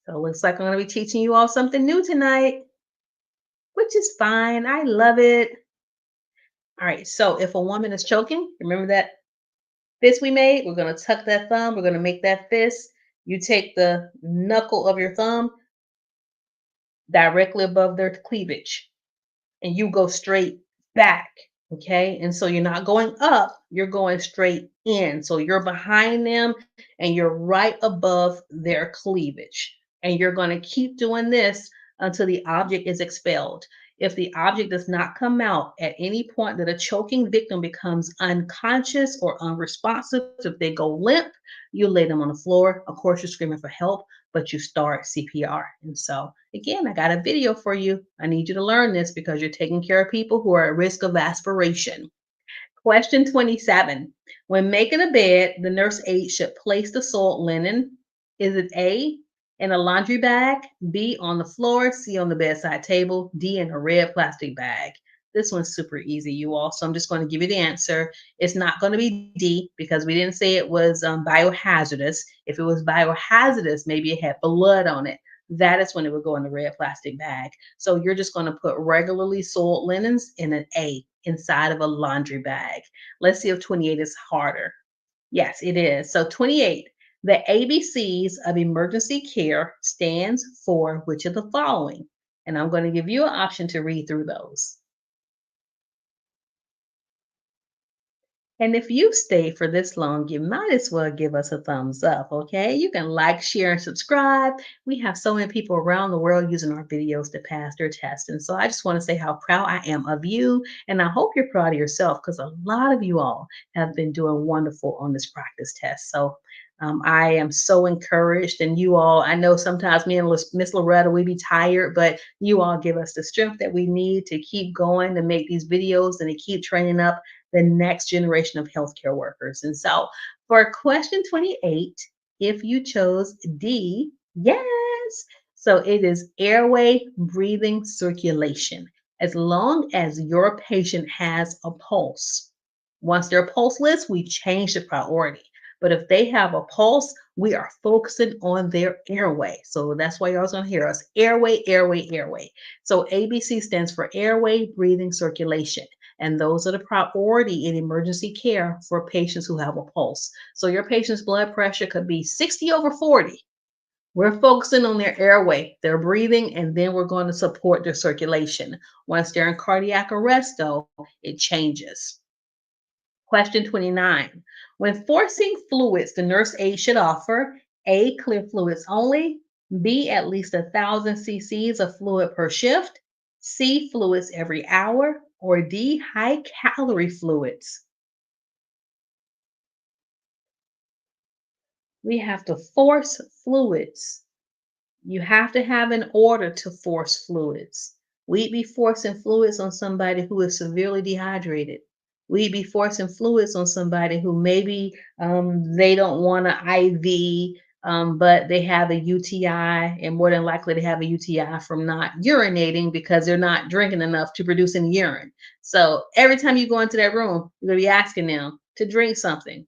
So it looks like I'm going to be teaching you all something new tonight, which is fine. I love it. All right, so if a woman is choking, remember that fist we made? We're going to tuck that thumb. We're going to make that fist. You take the knuckle of your thumb directly above their cleavage, and you go straight back. Okay. And so you're not going up, you're going straight in. So you're behind them and you're right above their cleavage. And you're going to keep doing this until the object is expelled. If the object does not come out at any point that a choking victim becomes unconscious or unresponsive, if they go limp, you lay them on the floor. Of course, you're screaming for help, but you start CPR. And so, again, I got a video for you. I need you to learn this because you're taking care of people who are at risk of aspiration. Question 27. When making a bed, the nurse aide should place the soiled linen. Is it A, in a laundry bag, B, on the floor, C, on the bedside table, D, in a red plastic bag? This one's super easy, you all. So I'm just going to give you the answer. It's not going to be D because we didn't say it was biohazardous. If it was biohazardous, maybe it had blood on it. That is when it would go in the red plastic bag. So you're just going to put regularly soiled linens in an A inside of a laundry bag. Let's see if 28 is harder. Yes, it is. So 28, the ABCs of emergency care stands for which of the following? And I'm going to give you an option to read through those. And if you stayed for this long, you might as well give us a thumbs up, okay? You can like, share, and subscribe. We have so many people around the world using our videos to pass their tests. And so I just want to say how proud I am of you. And I hope you're proud of yourself because a lot of you all have been doing wonderful on this practice test. So I am so encouraged. And you all, I know sometimes me and Miss Loretta, we be tired, but you all give us the strength that we need to keep going, to make these videos and to keep training up the next generation of healthcare workers. And so for question 28, if you chose D, yes. So it is airway, breathing, circulation. As long as your patient has a pulse. Once they're pulseless, we change the priority. But if they have a pulse, we are focusing on their airway. So that's why you're always going to hear us airway, airway, airway. So ABC stands for airway, breathing, circulation. And those are the priority in emergency care for patients who have a pulse. So your patient's blood pressure could be 60 over 40. We're focusing on their airway, their breathing, and then we're going to support their circulation. Once they're in cardiac arrest, though, it changes. Question 29. When forcing fluids, the nurse aide should offer A, clear fluids only, B, at least 1,000 cc's of fluid per shift, C, fluids every hour, or D, high calorie fluids. We have to force fluids. You have to have an order to force fluids. We'd be forcing fluids on somebody who is severely dehydrated. We'd be forcing fluids on somebody who maybe they don't want an IV, but they have a UTI, and more than likely they have a UTI from not urinating because they're not drinking enough to produce any urine. So every time you go into that room, you're going to be asking them to drink something.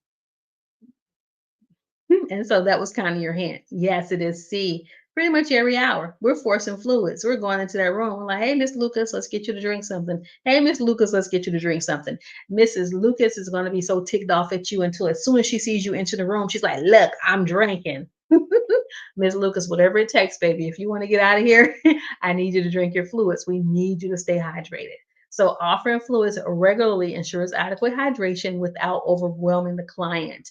And so that was kind of your hint. Yes, it is C. Pretty much every hour, we're forcing fluids. We're going into that room. We're like, hey, Miss Lucas, let's get you to drink something. Hey, Miss Lucas, let's get you to drink something. Mrs. Lucas is going to be so ticked off at you until as soon as she sees you enter the room, she's like, look, I'm drinking. Miss Lucas, whatever it takes, baby. If you want to get out of here, I need you to drink your fluids. We need you to stay hydrated. So offering fluids regularly ensures adequate hydration without overwhelming the client.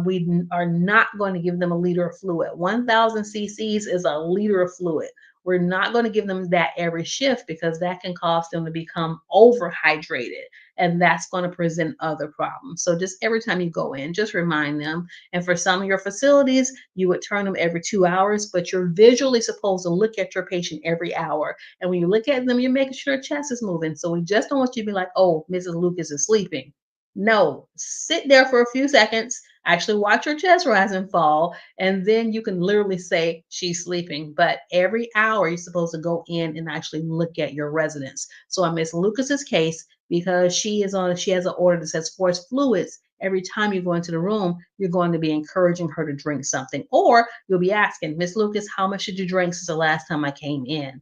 We are not going to give them a liter of fluid. 1,000 cc's is a liter of fluid. We're not going to give them that every shift because that can cause them to become overhydrated. And that's going to present other problems. So just every time you go in, just remind them. And for some of your facilities, you would turn them every 2 hours, but you're visually supposed to look at your patient every hour. And when you look at them, you're making sure their chest is moving. So we just don't want you to be like, oh, Mrs. Lucas is sleeping. No, sit there for a few seconds, actually watch her chest rise and fall, and then you can literally say she's sleeping. But every hour, you're supposed to go in and actually look at your residents. So in Miss Lucas's case, because she has an order that says forced fluids, every time you go into the room, you're going to be encouraging her to drink something. Or you'll be asking, Miss Lucas, how much did you drink since the last time I came in?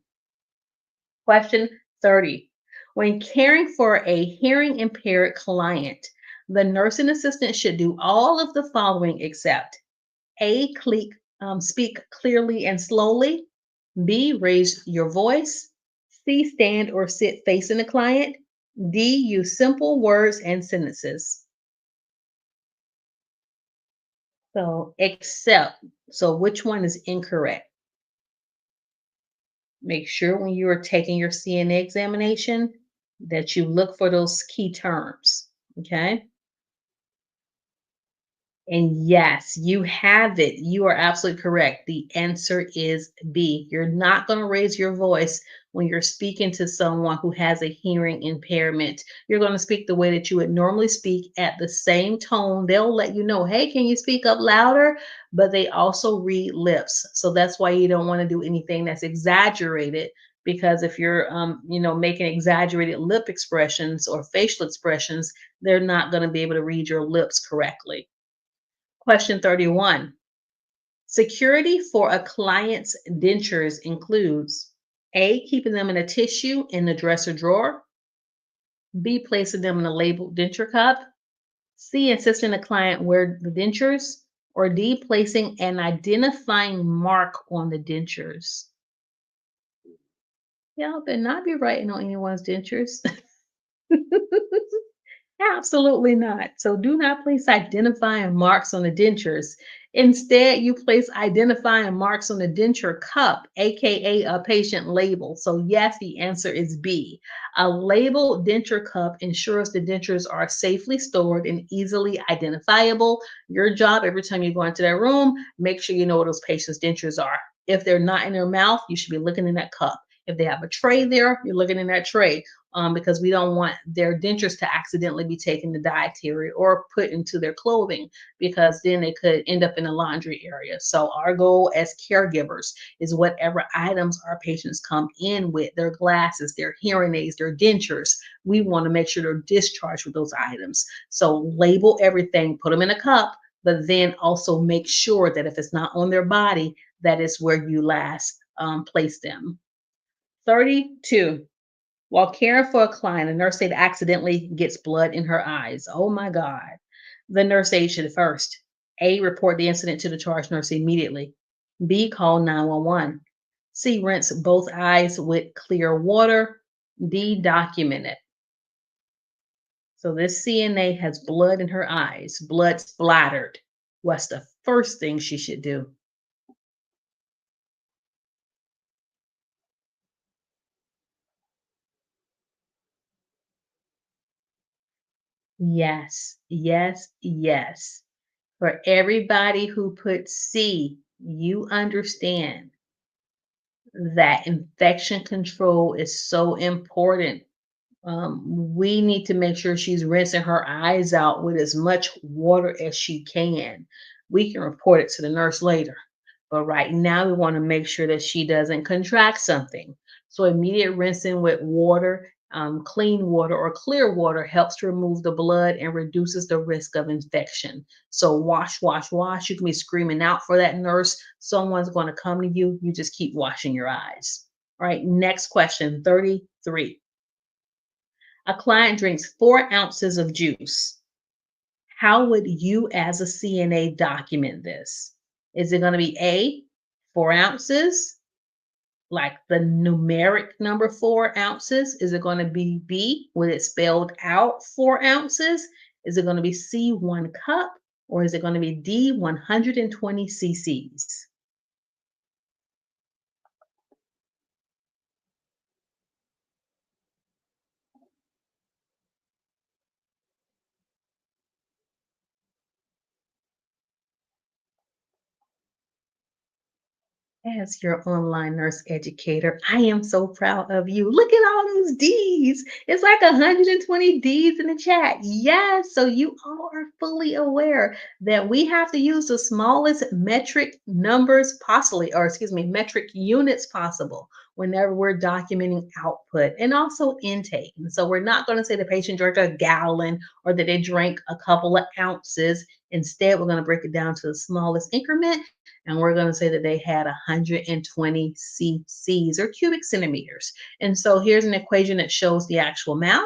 Question 30. When caring for a hearing impaired client, the nursing assistant should do all of the following except A, speak clearly and slowly, B, raise your voice, C, stand or sit facing the client, D, use simple words and sentences. So, except, so which one is incorrect? Make sure when you are taking your CNA examination that you look for those key terms. Okay. And yes, you have it. You are absolutely correct. The answer is B. You're not going to raise your voice when you're speaking to someone who has a hearing impairment. You're going to speak the way that you would normally speak at the same tone. They'll let you know, hey, can you speak up louder? But they also read lips. So that's why you don't want to do anything that's exaggerated. Because if you're, making exaggerated lip expressions or facial expressions, they're not going to be able to read your lips correctly. Question 31. Security for a client's dentures includes A, keeping them in a tissue in the dresser drawer, B, placing them in a labeled denture cup, C, insisting the client wear the dentures, or D, placing an identifying mark on the dentures. Y'all better not be writing on anyone's dentures. Absolutely not. So do not place identifying marks on the dentures. Instead, you place identifying marks on the denture cup, aka a patient label. So, yes, the answer is B. A labeled denture cup ensures the dentures are safely stored and easily identifiable. Your job every time you go into that room, make sure you know where those patients' dentures are. If they're not in their mouth, you should be looking in that cup. If they have a tray there, you're looking in that tray because we don't want their dentures to accidentally be taken to dietary or put into their clothing because then they could end up in a laundry area. So our goal as caregivers is whatever items our patients come in with, their glasses, their hearing aids, their dentures, we want to make sure they're discharged with those items. So label everything, put them in a cup, but then also make sure that if it's not on their body, that is where you last place them. 32. While caring for a client, a nurse aide accidentally gets blood in her eyes. Oh my God. The nurse aide should first A, report the incident to the charge nurse immediately. B, call 911. C, rinse both eyes with clear water. D, document it. So this CNA has blood in her eyes, blood splattered. What's the first thing she should do? Yes, yes, yes. For everybody who put C, you understand that infection control is so important. We need to make sure she's rinsing her eyes out with as much water as she can. We can report it to the nurse later. But right now, we want to make sure that she doesn't contract something. So, immediate rinsing with water, clean water, or clear water helps to remove the blood and reduces the risk of infection. So, wash, wash, wash. You can be screaming out for that nurse. Someone's going to come to you. You just keep washing your eyes. All right, next question 33. A client drinks 4 ounces of juice. How would you, as a CNA, document this? Is it going to be A, 4 ounces, like the numeric number 4 ounces? Is it going to be B, with it spelled out 4 ounces? Is it going to be C, 1 cup? Or is it going to be D, 120 cc's? As your online nurse educator, I am so proud of you. Look at all those D's. It's like 120 D's in the chat. Yes, so you all are fully aware that we have to use the smallest metric numbers possibly, or excuse me, metric units possible whenever we're documenting output and also intake. And so we're not going to say the patient drank a gallon or that they drank a couple of ounces. Instead, we're going to break it down to the smallest increment and we're going to say that they had 120 cc's or cubic centimeters. And so here's an equation that shows the actual math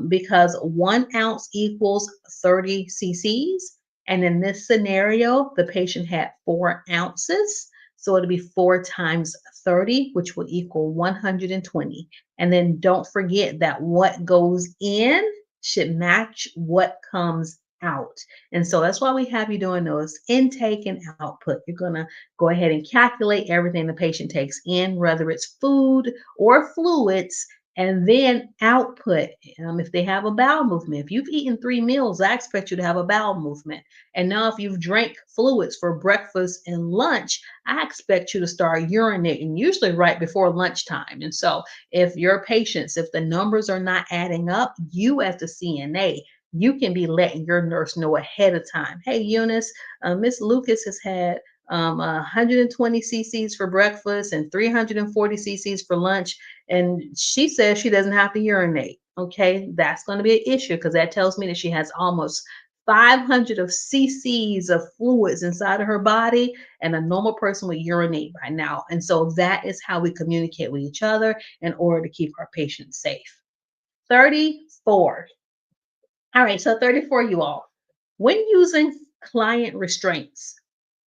because 1 ounce equals 30 cc's. And in this scenario, the patient had 4 ounces. So it'll be 4 times 30, which will equal 120. And then don't forget that what goes in should match what comes out. And so that's why we have you doing those intake and output. You're going to go ahead and calculate everything the patient takes in, whether it's food or fluids, and then output. If they have a bowel movement, if you've eaten 3 meals, I expect you to have a bowel movement. And now, if you've drank fluids for breakfast and lunch, I expect you to start urinating, usually right before lunchtime. And so, if your patients, if the numbers are not adding up, you as the CNA, you can be letting your nurse know ahead of time. Hey, Eunice, Miss Lucas has had 120 cc's for breakfast and 340 cc's for lunch, and she says she doesn't have to urinate. Okay, that's going to be an issue because that tells me that she has almost 500 of cc's of fluids inside of her body, and a normal person would urinate by now. And so that is how we communicate with each other in order to keep our patients safe. 34. All right, so 34, you all. When using client restraints,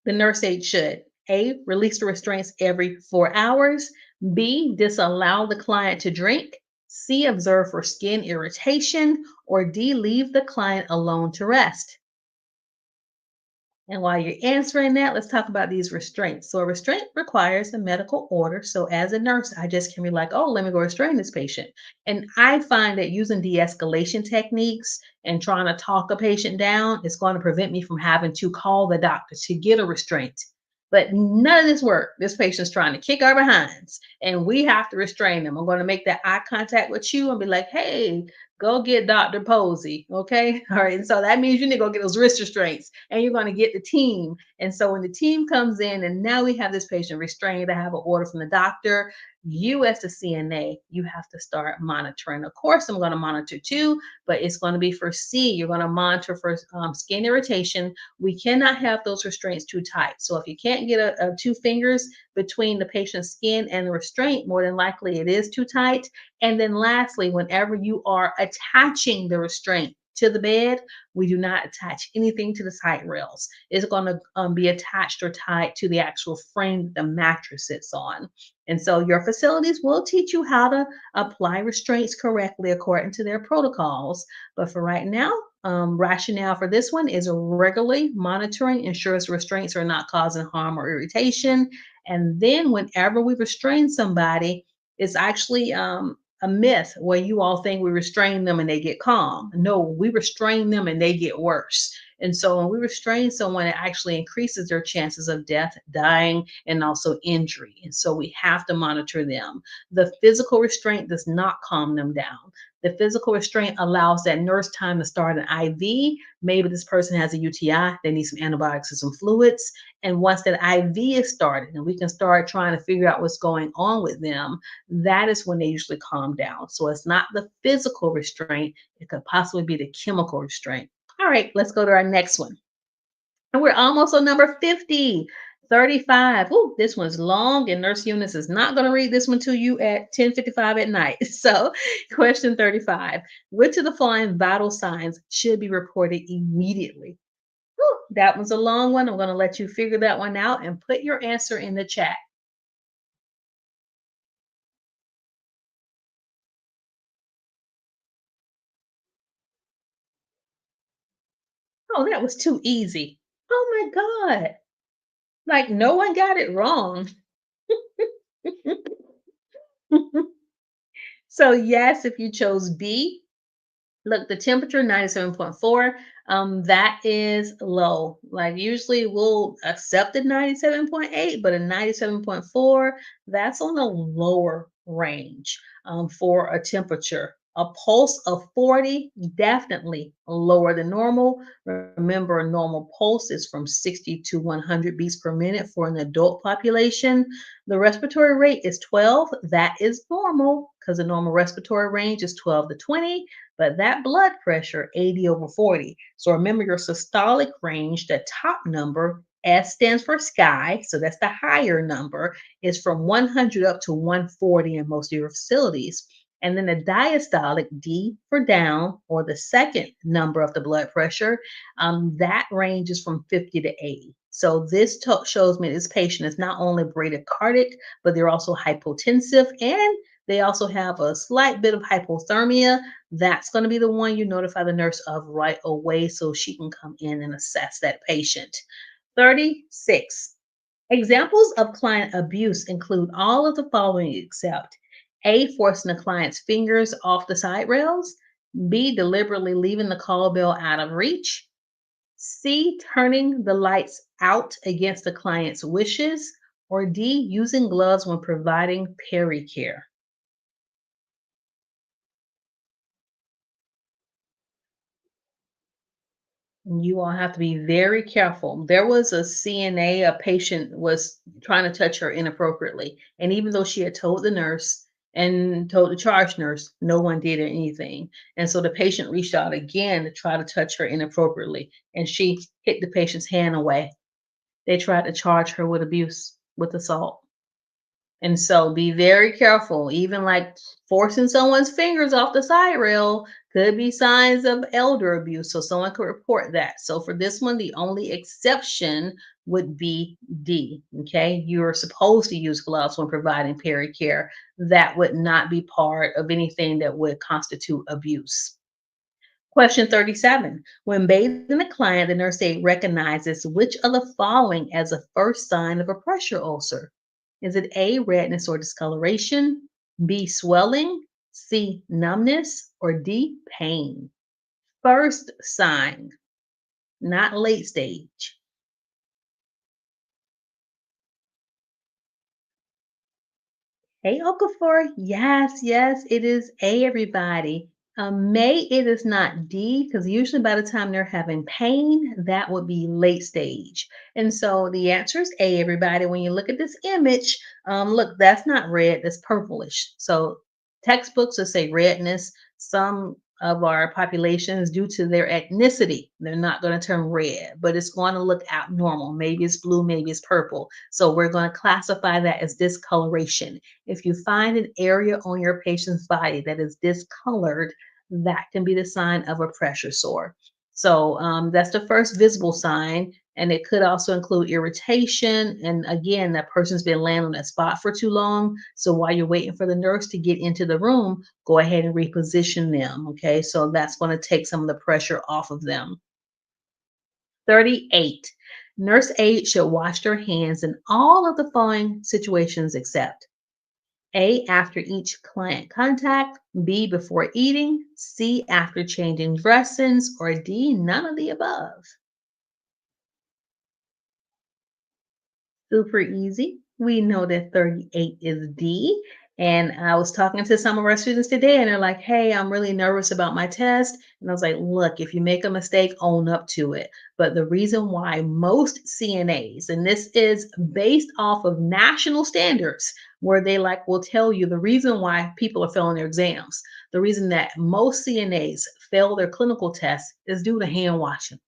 the nurse aide should A, release the restraints every 4 hours, B, disallow the client to drink, C, observe for skin irritation, or D, leave the client alone to rest. And while you're answering that, let's talk about these restraints. So, a restraint requires a medical order. So, as a nurse, I just can be like, oh, let me go restrain this patient. And I find that using de escalation techniques and trying to talk a patient down is going to prevent me from having to call the doctor to get a restraint. But none of this work. This patient's trying to kick our behinds, and we have to restrain them. I'm going to make that eye contact with you and be like, hey, go get Dr. Posey. Okay. All right. And so that means you need to go get those wrist restraints and you're going to get the team. And so when the team comes in and now we have this patient restrained, I have an order from the doctor. You, as the CNA, you have to start monitoring. Of course, I'm going to monitor too, but it's going to be for C. You're going to monitor for skin irritation. We cannot have those restraints too tight. So if you can't get a 2 fingers between the patient's skin and the restraint, more than likely it is too tight. And then lastly, whenever you are attaching the restraint to the bed, we do not attach anything to the side rails. It's going to be attached or tied to the actual frame that the mattress sits on. And so your facilities will teach you how to apply restraints correctly according to their protocols. But for right now, rationale for this one is regularly monitoring ensures restraints are not causing harm or irritation. And then whenever we restrain somebody, it's actually a myth where you all think we restrain them and they get calm. No, we restrain them and they get worse. And so when we restrain someone, it actually increases their chances of death, dying, and also injury. And so we have to monitor them. The physical restraint does not calm them down. The physical restraint allows that nurse time to start an IV. Maybe this person has a UTI, they need some antibiotics and some fluids. And once that IV is started and we can start trying to figure out what's going on with them, that is when they usually calm down. So it's not the physical restraint, it could possibly be the chemical restraint. All right, let's go to our next one. And we're almost on number 50. 35. Ooh, this one's long, and Nurse Eunice is not going to read this one to you at 10:55 at night. So, question 35. Which of the following vital signs should be reported immediately? Whew, that one's a long one. I'm going to let you figure that one out and put your answer in the chat. Oh, that was too easy. Oh my God. Like no one got it wrong. So, yes, if you chose B, Look, the temperature 97.4, that is low. Like usually we'll accept a 97.8, but a 97.4, that's on the lower range for a temperature. A pulse of 40, definitely lower than normal. Remember, a normal pulse is from 60 to 100 beats per minute for an adult population. The respiratory rate is 12. That is normal because the normal respiratory range is 12 to 20, but that blood pressure 80 over 40. So remember your systolic range, the top number, S stands for sky, so that's the higher number, is from 100 up to 140 in most of your facilities. And then the diastolic, D for down, or the second number of the blood pressure, that range is from 50 to 80. So this shows me this patient is not only bradycardic, but they're also hypotensive, and they also have a slight bit of hypothermia. That's going to be the one you notify the nurse of right away so she can come in and assess that patient. 36. Examples of client abuse include all of the following except A, forcing the client's fingers off the side rails, B, deliberately leaving the call bell out of reach, C, turning the lights out against the client's wishes, or D, using gloves when providing pericare. You all have to be very careful. There was a CNA, a patient was trying to touch her inappropriately. And even though she had told the nurse and told the charge nurse, no one did anything. And so the patient reached out again to try to touch her inappropriately. And she hit the patient's hand away. They tried to charge her with abuse, with assault. And so be very careful. Even like forcing someone's fingers off the side rail could be signs of elder abuse. So someone could report that. So for this one, the only exception would be D. Okay. You're supposed to use gloves when providing pericare. That would not be part of anything that would constitute abuse. Question 37. When bathing a client, the nurse aide recognizes which of the following as a first sign of a pressure ulcer? Is it A, redness or discoloration, B, swelling, C, numbness, or D, pain? First sign, not late stage. Hey, Okafor. Yes, yes, it is A, everybody. May, it is not D, because usually by the time they're having pain, that would be late stage. And so the answer is A, everybody. When you look at this image, look, that's not red, that's purplish. So textbooks will say redness. Some of our populations, due to their ethnicity, they're not going to turn red, but it's going to look abnormal. Maybe it's blue, maybe it's purple. So we're going to classify that as discoloration. If you find an area on your patient's body that is discolored, that can be the sign of a pressure sore. So that's the first visible sign. And it could also include irritation. And again, that person's been laying on that spot for too long. So while you're waiting for the nurse to get into the room, go ahead and reposition them. Okay. So that's going to take some of the pressure off of them. 38. Nurse aide should wash their hands in all of the following situations except A, after each client contact, B, before eating, C, after changing dressings, or D, none of the above. Super easy. We know that 38 is D. And I was talking to some of our students today, and they're like, hey, I'm really nervous about my test. And I was like, look, if you make a mistake, own up to it. But the reason why most CNAs, and this is based off of national standards, where they like will tell you the reason why people are failing their exams, the reason that most CNAs fail their clinical tests is due to hand washing.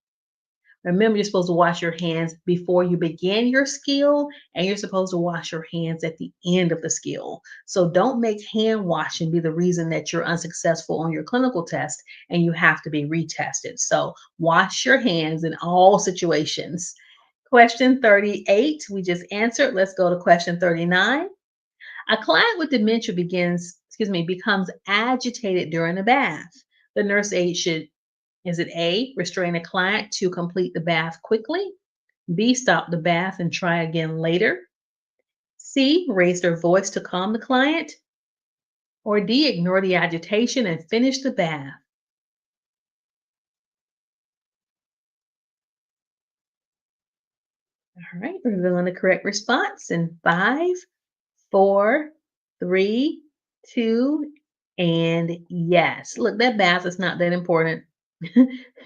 Remember, you're supposed to wash your hands before you begin your skill, and you're supposed to wash your hands at the end of the skill. So don't make hand washing be the reason that you're unsuccessful on your clinical test and you have to be retested. So wash your hands in all situations. Question 38, we just answered. Let's go to question 39. A client with dementia becomes agitated during a bath. The nurse aide should is it A, restrain a client to complete the bath quickly? B, stop the bath and try again later? C, raise their voice to calm the client? Or D, ignore the agitation and finish the bath? All right, revealing the correct response in 5, 4, 3, 2, and yes. Look, that bath is not that important.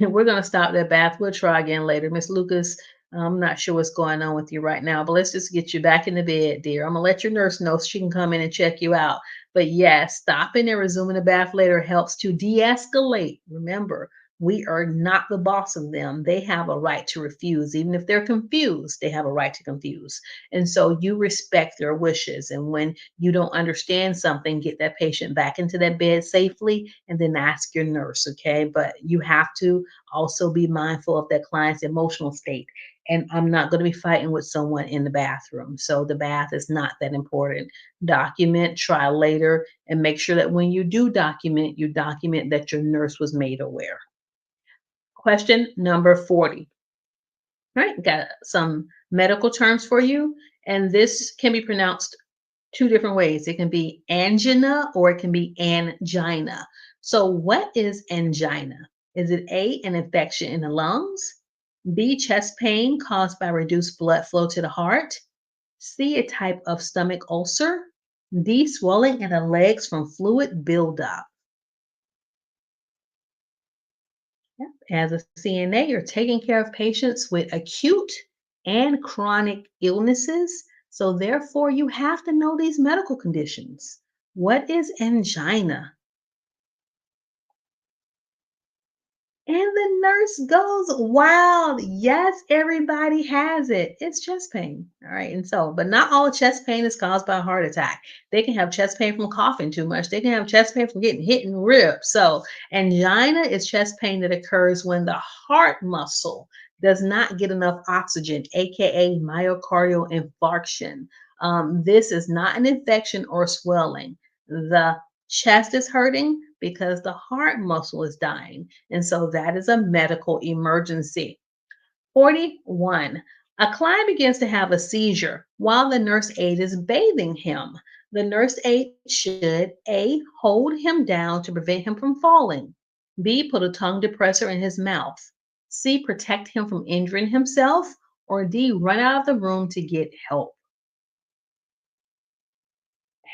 We're going to stop that bath. We'll try again later. Miss Lucas, I'm not sure what's going on with you right now, but let's just get you back in the bed, dear. I'm going to let your nurse know so she can come in and check you out. But yes, stopping and resuming the bath later helps to de escalate. Remember, we are not the boss of them. They have a right to refuse. Even if they're confused, they have a right to confuse. And so you respect their wishes. And when you don't understand something, get that patient back into that bed safely and then ask your nurse, okay? But you have to also be mindful of that client's emotional state. And I'm not going to be fighting with someone in the bathroom. So the bath is not that important. Document, try later, and make sure that when you do document, you document that your nurse was made aware. Question number 40. All right, got some medical terms for you. And this can be pronounced two different ways. It can be angina or it can be angina. So, what is angina? Is it A, an infection in the lungs? B, chest pain caused by reduced blood flow to the heart? C, a type of stomach ulcer? D, swelling in the legs from fluid buildup. Yep. As a CNA, you're taking care of patients with acute and chronic illnesses. So, therefore, you have to know these medical conditions. What is angina? And the nurse goes wild. Yes, everybody has it. It's chest pain. All right. And so, but not all chest pain is caused by a heart attack. They can have chest pain from coughing too much. They can have chest pain from getting hit in the ribs. So, angina is chest pain that occurs when the heart muscle does not get enough oxygen, aka myocardial infarction. This is not an infection or swelling. The chest is hurting because the heart muscle is dying. And so that is a medical emergency. 41. A client begins to have a seizure while the nurse aide is bathing him. The nurse aide should A, hold him down to prevent him from falling, B, put a tongue depressor in his mouth, C, protect him from injuring himself, or D, run out of the room to get help.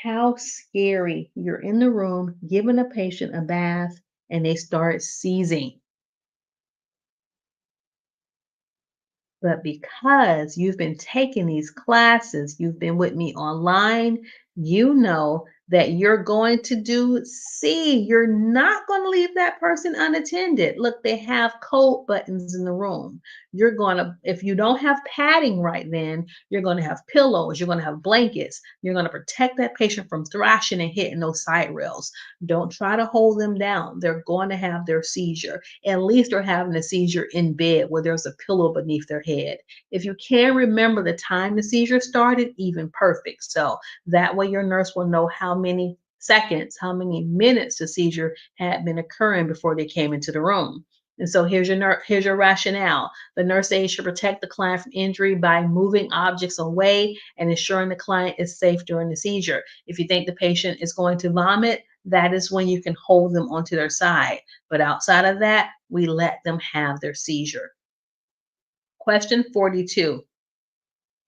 How scary. You're in the room giving a patient a bath and they start seizing. But because you've been taking these classes, you've been with me online, you know that you're going to do C. You're not going to leave that person unattended. Look, they have coat buttons in the room. You're going to, if you don't have padding right then, you're going to have pillows, you're going to have blankets, you're going to protect that patient from thrashing and hitting those side rails. Don't try to hold them down. They're going to have their seizure. At least they're having a seizure in bed where there's a pillow beneath their head. If you can remember the time the seizure started, even perfect. So that way your nurse will know how many seconds, how many minutes the seizure had been occurring before they came into the room. And so here's your rationale. The nurse aide should protect the client from injury by moving objects away and ensuring the client is safe during the seizure. If you think the patient is going to vomit, that is when you can hold them onto their side. But outside of that, we let them have their seizure. Question 42.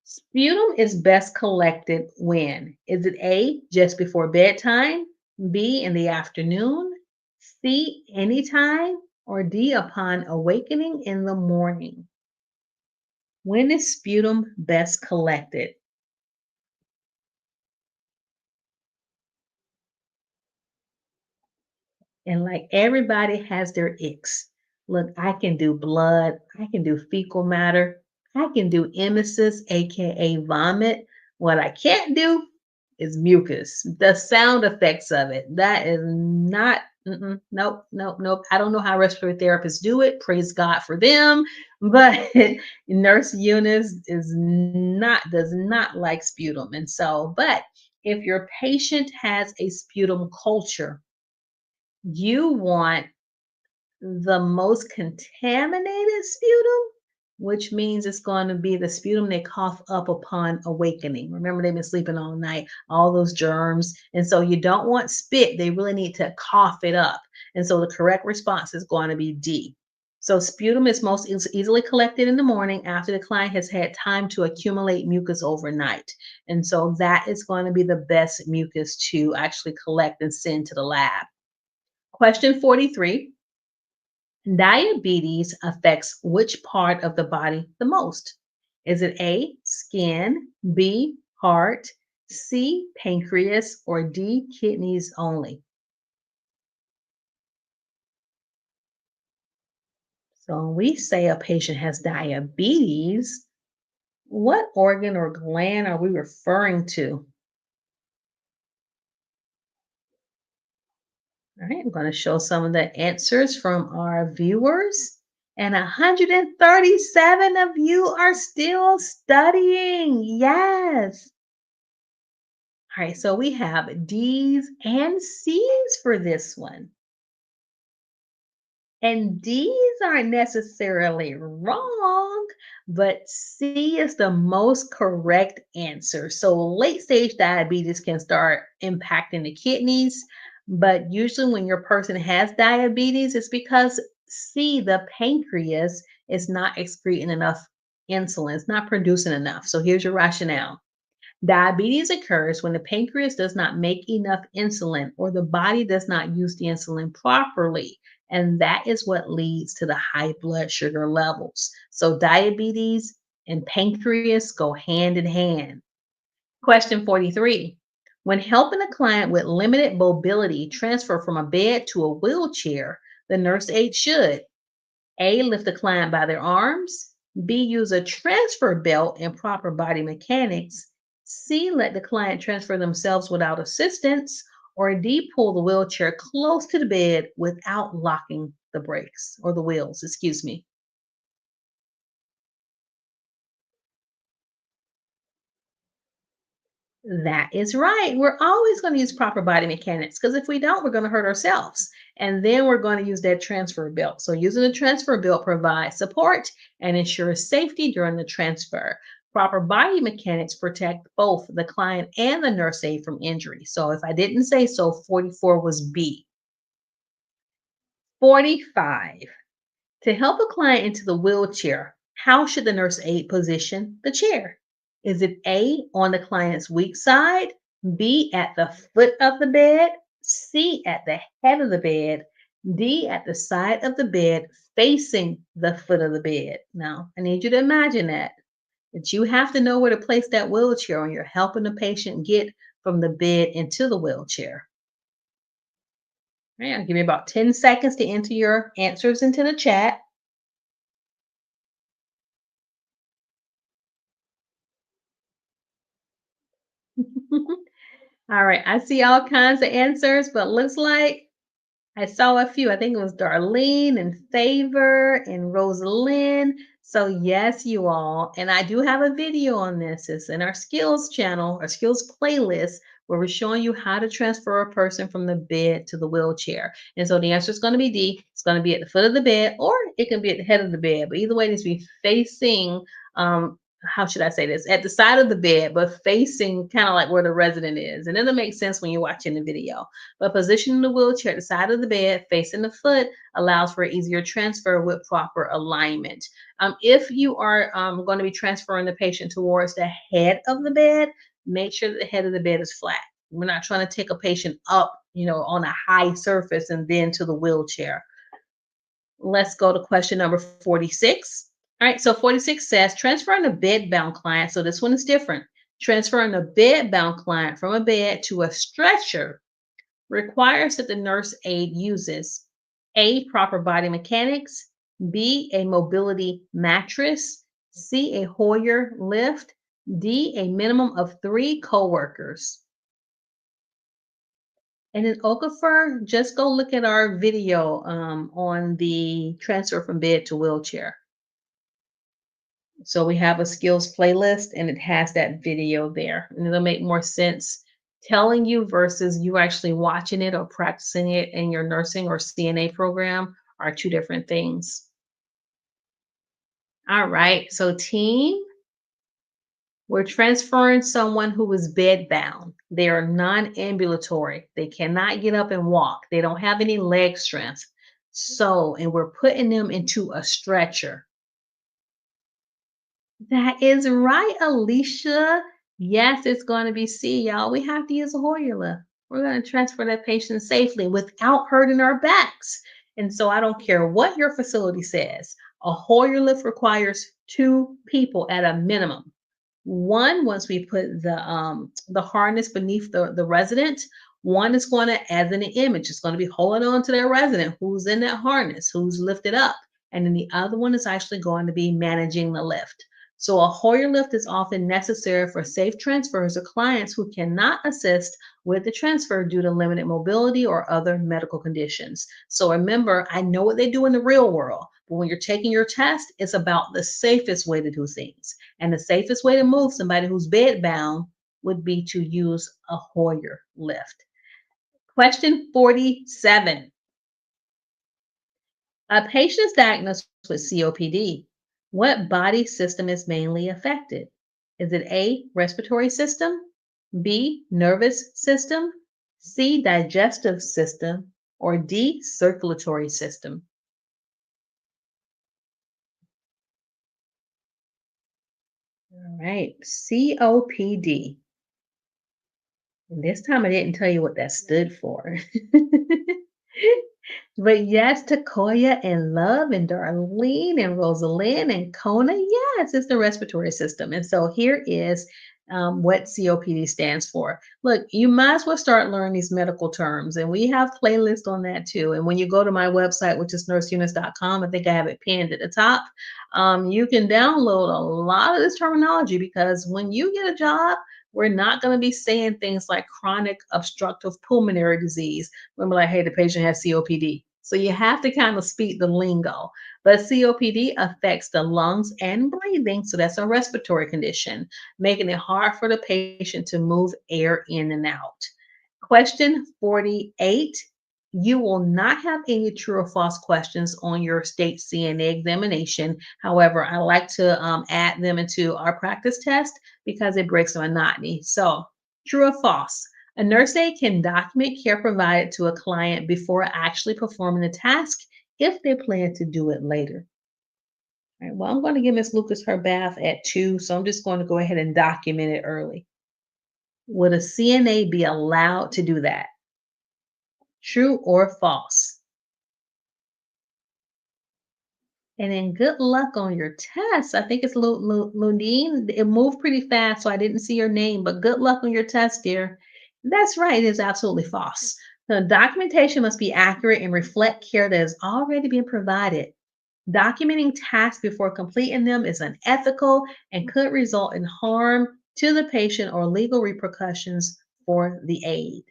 Sputum is best collected when? Is it A, just before bedtime, B, in the afternoon, C, anytime, or D, upon awakening in the morning? When is sputum best collected? And like everybody has their icks. Look, I can do blood, I can do fecal matter, I can do emesis, aka vomit. What I can't do is mucus. The sound effects of it. That is not, nope, nope, nope. I don't know how respiratory therapists do it. Praise God for them. But Nurse Eunice does not like sputum. And so, but if your patient has a sputum culture, you want the most contaminated sputum, which means it's going to be the sputum they cough up upon awakening. Remember, they've been sleeping all night, all those germs. And so you don't want spit. They really need to cough it up. And so the correct response is going to be D. So sputum is most easily collected in the morning after the client has had time to accumulate mucus overnight. And so that is going to be the best mucus to actually collect and send to the lab. Question 43. Diabetes affects which part of the body the most? Is it A, skin, B, heart, C, pancreas, or D, kidneys only? So when we say a patient has diabetes, what organ or gland are we referring to? All right, I'm going to show some of the answers from our viewers. And 137 of you are still studying. Yes. All right, so we have D's and C's for this one. And D's aren't necessarily wrong, but C is the most correct answer. So late stage diabetes can start impacting the kidneys, but usually when your person has diabetes, it's because C, the pancreas, is not excreting enough insulin, it's not producing enough. So here's your rationale. Diabetes occurs when the pancreas does not make enough insulin or the body does not use the insulin properly. And that is what leads to the high blood sugar levels. So, diabetes and pancreas go hand in hand. Question 43. When helping a client with limited mobility transfer from a bed to a wheelchair, the nurse aide should A, lift the client by their arms. B, use a transfer belt and proper body mechanics. C, let the client transfer themselves without assistance. Or D, pull the wheelchair close to the bed without locking the brakes or the wheels, excuse me. That is right. We're always going to use proper body mechanics because if we don't, we're going to hurt ourselves. And then we're going to use that transfer belt. So, using the transfer belt provides support and ensures safety during the transfer. Proper body mechanics protect both the client and the nurse aide from injury. So, if I didn't say so, 44 was B. 45. To help a client into the wheelchair, how should the nurse aide position the chair? Is it A, on the client's weak side, B, at the foot of the bed, C, at the head of the bed, D, at the side of the bed facing the foot of the bed? Now, I need you to imagine that you have to know where to place that wheelchair when you're helping the patient get from the bed into the wheelchair. All right, I'll give you about 10 seconds to enter your answers into the chat. All right, I see all kinds of answers, but looks like I saw a few. I think it was Darlene and Favor and Rosalind. So yes, you all. And I do have a video on this. It's in our skills channel, our skills playlist, where we're showing you how to transfer a person from the bed to the wheelchair. And so the answer is going to be D. It's going to be at the foot of the bed, or it can be at the head of the bed. But either way, it needs to be facing how should I say this? At the side of the bed, but facing kind of like where the resident is. And it'll make sense when you're watching the video. But positioning the wheelchair at the side of the bed, facing the foot, allows for easier transfer with proper alignment. If you are going to be transferring the patient towards the head of the bed, make sure that the head of the bed is flat. We're not trying to take a patient up, on a high surface and then to the wheelchair. Let's go to question number 46. All right, so 46 says transferring a bed-bound client. So this one is different. Transferring a bed-bound client from a bed to a stretcher requires that the nurse aide uses A, proper body mechanics, B, a mobility mattress, C, a Hoyer lift, D, a minimum of 3 coworkers. And in Okafor, just go look at our video on the transfer from bed to wheelchair. So we have a skills playlist and it has that video there. And it'll make more sense telling you versus you actually watching it or practicing it in your nursing or CNA program are two different things. All right. So, team, we're transferring someone who is bedbound. They are non ambulatory. They cannot get up and walk. They don't have any leg strength. So, and we're putting them into a stretcher. That is right, Alicia. Yes, it's going to be C, y'all. We have to use a Hoyer lift. We're going to transfer that patient safely without hurting our backs. And so I don't care what your facility says, a Hoyer lift requires two people at a minimum. One, once we put the harness beneath the resident, one is going to, as in the image, it's going to be holding on to their resident who's in that harness, who's lifted up. And then the other one is actually going to be managing the lift. So a Hoyer lift is often necessary for safe transfers of clients who cannot assist with the transfer due to limited mobility or other medical conditions. So remember, I know what they do in the real world, but when you're taking your test, it's about the safest way to do things. And the safest way to move somebody who's bedbound would be to use a Hoyer lift. Question 47. A patient is diagnosed with COPD. What body system is mainly affected? Is it A, respiratory system, B, nervous system, C, digestive system, or D, circulatory system? All right, COPD. And this time I didn't tell you what that stood for. But yes, Takoya and Love and Darlene and Rosalind and Kona, yes, it's the respiratory system. And so here is what COPD stands for. Look, you might as well start learning these medical terms, and we have playlists on that too. And when you go to my website, which is nurseeunice.com, I think I have it pinned at the top. You can download a lot of this terminology because when you get a job, we're not going to be saying things like chronic obstructive pulmonary disease. Remember, like, hey, the patient has COPD. So you have to kind of speak the lingo. But COPD affects the lungs and breathing. So that's a respiratory condition, making it hard for the patient to move air in and out. Question 48. You will not have any true or false questions on your state CNA examination. However, I like to add them into our practice test because it breaks the monotony. So, true or false? A nurse aide can document care provided to a client before actually performing the task if they plan to do it later. All right, well, I'm going to give Miss Lucas her bath at 2, so I'm just going to go ahead and document it early. Would a CNA be allowed to do that? True or false? And then good luck on your test. I think it's Lundeen. It moved pretty fast, so I didn't see your name, but good luck on your test, dear. That's right, it is absolutely false. The documentation must be accurate and reflect care that has already been provided. Documenting tasks before completing them is unethical and could result in harm to the patient or legal repercussions for the aide.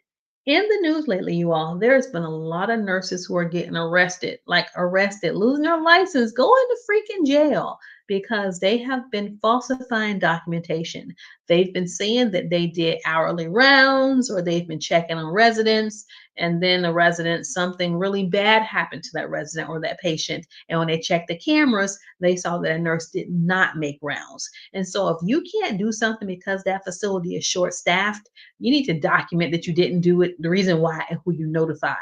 In the news lately, you all, there's been a lot of nurses who are getting arrested, like arrested, losing their license, going to freaking jail because they have been falsifying documentation. They've been saying that they did hourly rounds or they've been checking on residents, and then the resident, something really bad happened to that resident or that patient. And when they checked the cameras, they saw that a nurse did not make rounds. And so if you can't do something because that facility is short staffed, you need to document that you didn't do it, the reason why, and who you notified.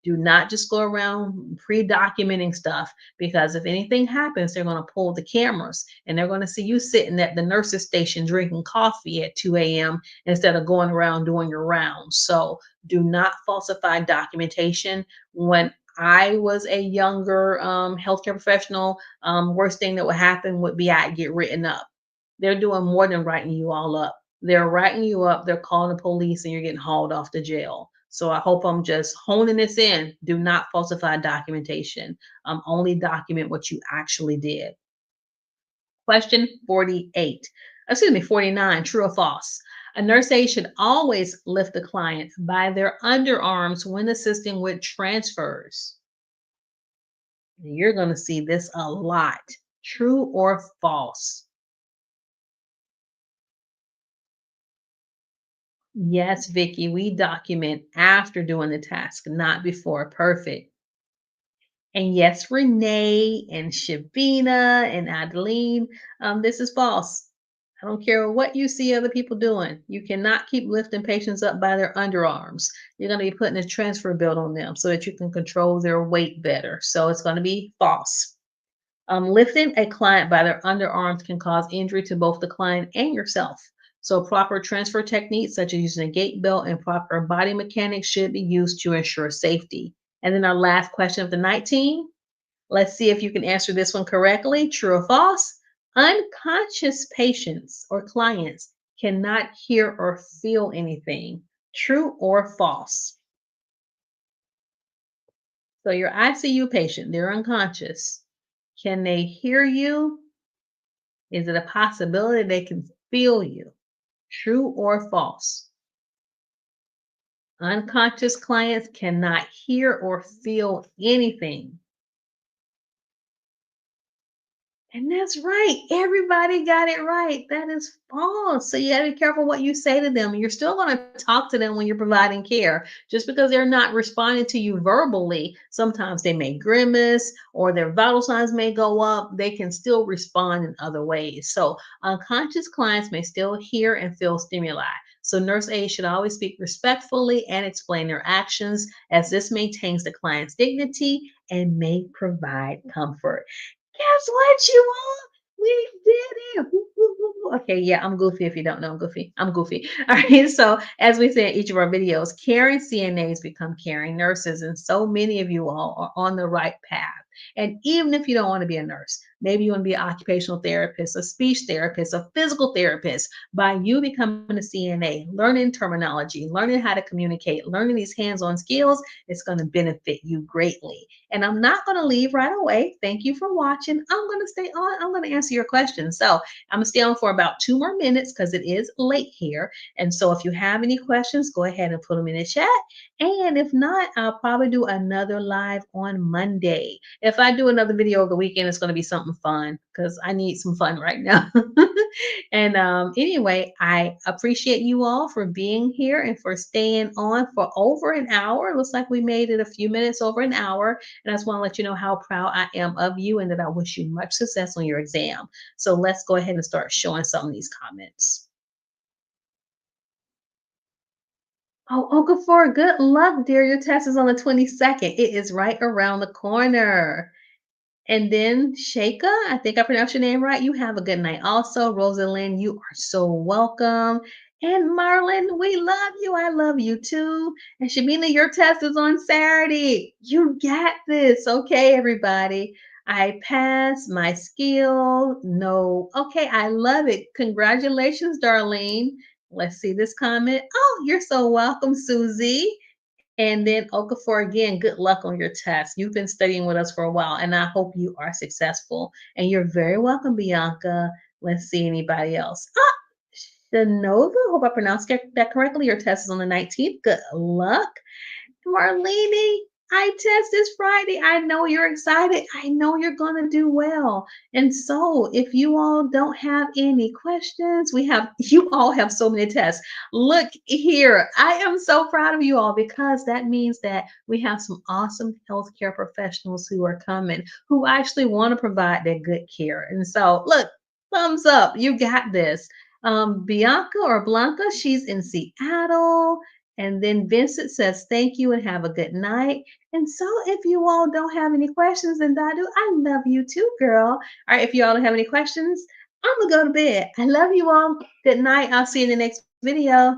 Do not just go around pre-documenting stuff because if anything happens, they're going to pull the cameras and they're going to see you sitting at the nurse's station drinking coffee at 2 a.m. instead of going around doing your rounds. So do not falsify documentation. When I was a younger healthcare professional, worst thing that would happen would be I'd get written up. They're doing more than writing you all up. They're writing you up, they're calling the police, and you're getting hauled off to jail. So I hope I'm just honing this in. Do not falsify documentation. Only document what you actually did. Question 48. Excuse me, 49. True or false? A nurse aide should always lift the client by their underarms when assisting with transfers. You're going to see this a lot. True or false? Yes, Vicky, we document after doing the task, not before. Perfect. And yes, Renee and Shabina and Adeline, this is false. I don't care what you see other people doing. You cannot keep lifting patients up by their underarms. You're going to be putting a transfer belt on them so that you can control their weight better. So it's going to be false. Lifting a client by their underarms can cause injury to both the client and yourself. So, proper transfer techniques, such as using a gait belt and proper body mechanics, should be used to ensure safety. And then, our last question of the night, team. Let's see if you can answer this one correctly. True or false? Unconscious patients or clients cannot hear or feel anything. True or false? So, your ICU patient, they're unconscious. Can they hear you? Is it a possibility they can feel you? True or false? Unconscious clients cannot hear or feel anything. And that's right. Everybody got it right. That is false. So you got to be careful what you say to them. You're still going to talk to them when you're providing care. Just because they're not responding to you verbally, sometimes they may grimace or their vital signs may go up. They can still respond in other ways. So unconscious clients may still hear and feel stimuli. So nurse aides should always speak respectfully and explain their actions, as this maintains the client's dignity and may provide comfort. Guess what, you all? We did it. Woo, woo, woo, woo. Okay, yeah, I'm goofy if you don't know I'm goofy. I'm goofy. All right, so as we say in each of our videos, caring CNAs become caring nurses, and so many of you all are on the right path. And even if you don't want to be a nurse, maybe you want to be an occupational therapist, a speech therapist, a physical therapist, by you becoming a CNA, learning terminology, learning how to communicate, learning these hands on skills, it's going to benefit you greatly. And I'm not going to leave right away. Thank you for watching. I'm going to stay on. I'm going to answer your questions. So I'm going to stay on for about 2 more minutes because it is late here. And so if you have any questions, go ahead and put them in the chat. And if not, I'll probably do another live on Monday. If I do another video over the weekend, it's going to be something fun because I need some fun right now. And anyway, I appreciate you all for being here and for staying on for over an hour. It looks like we made it a few minutes over an hour. And I just want to let you know how proud I am of you and that I wish you much success on your exam. So let's go ahead and start showing some of these comments. Oh, Okafor, good luck, dear. Your test is on the 22nd. It is right around the corner. And then Sheikah, I think I pronounced your name right. You have a good night. Also, Rosalind, you are so welcome. And Marlon, we love you. I love you too. And Shabina, your test is on Saturday. You got this. Okay, everybody. I passed my skill. No. Okay, I love it. Congratulations, Darlene. Let's see this comment. Oh, you're so welcome, Susie. And then Okafor, again, good luck on your test. You've been studying with us for a while, and I hope you are successful. And you're very welcome, Bianca. Let's see anybody else. Ah, Shanova, hope I pronounced that correctly. Your test is on the 19th. Good luck. Marlene, I test this Friday. I know you're excited. I know you're going to do well. And so, if you all don't have any questions, you all have so many tests. Look here. I am so proud of you all because that means that we have some awesome healthcare professionals who are coming who actually want to provide that good care. And so, look, thumbs up. You got this. Bianca or Blanca, she's in Seattle. And then Vincent says, thank you and have a good night. And so if you all don't have any questions, then Dadu, I love you too, girl. All right, if you all don't have any questions, I'm going to go to bed. I love you all. Good night. I'll see you in the next video.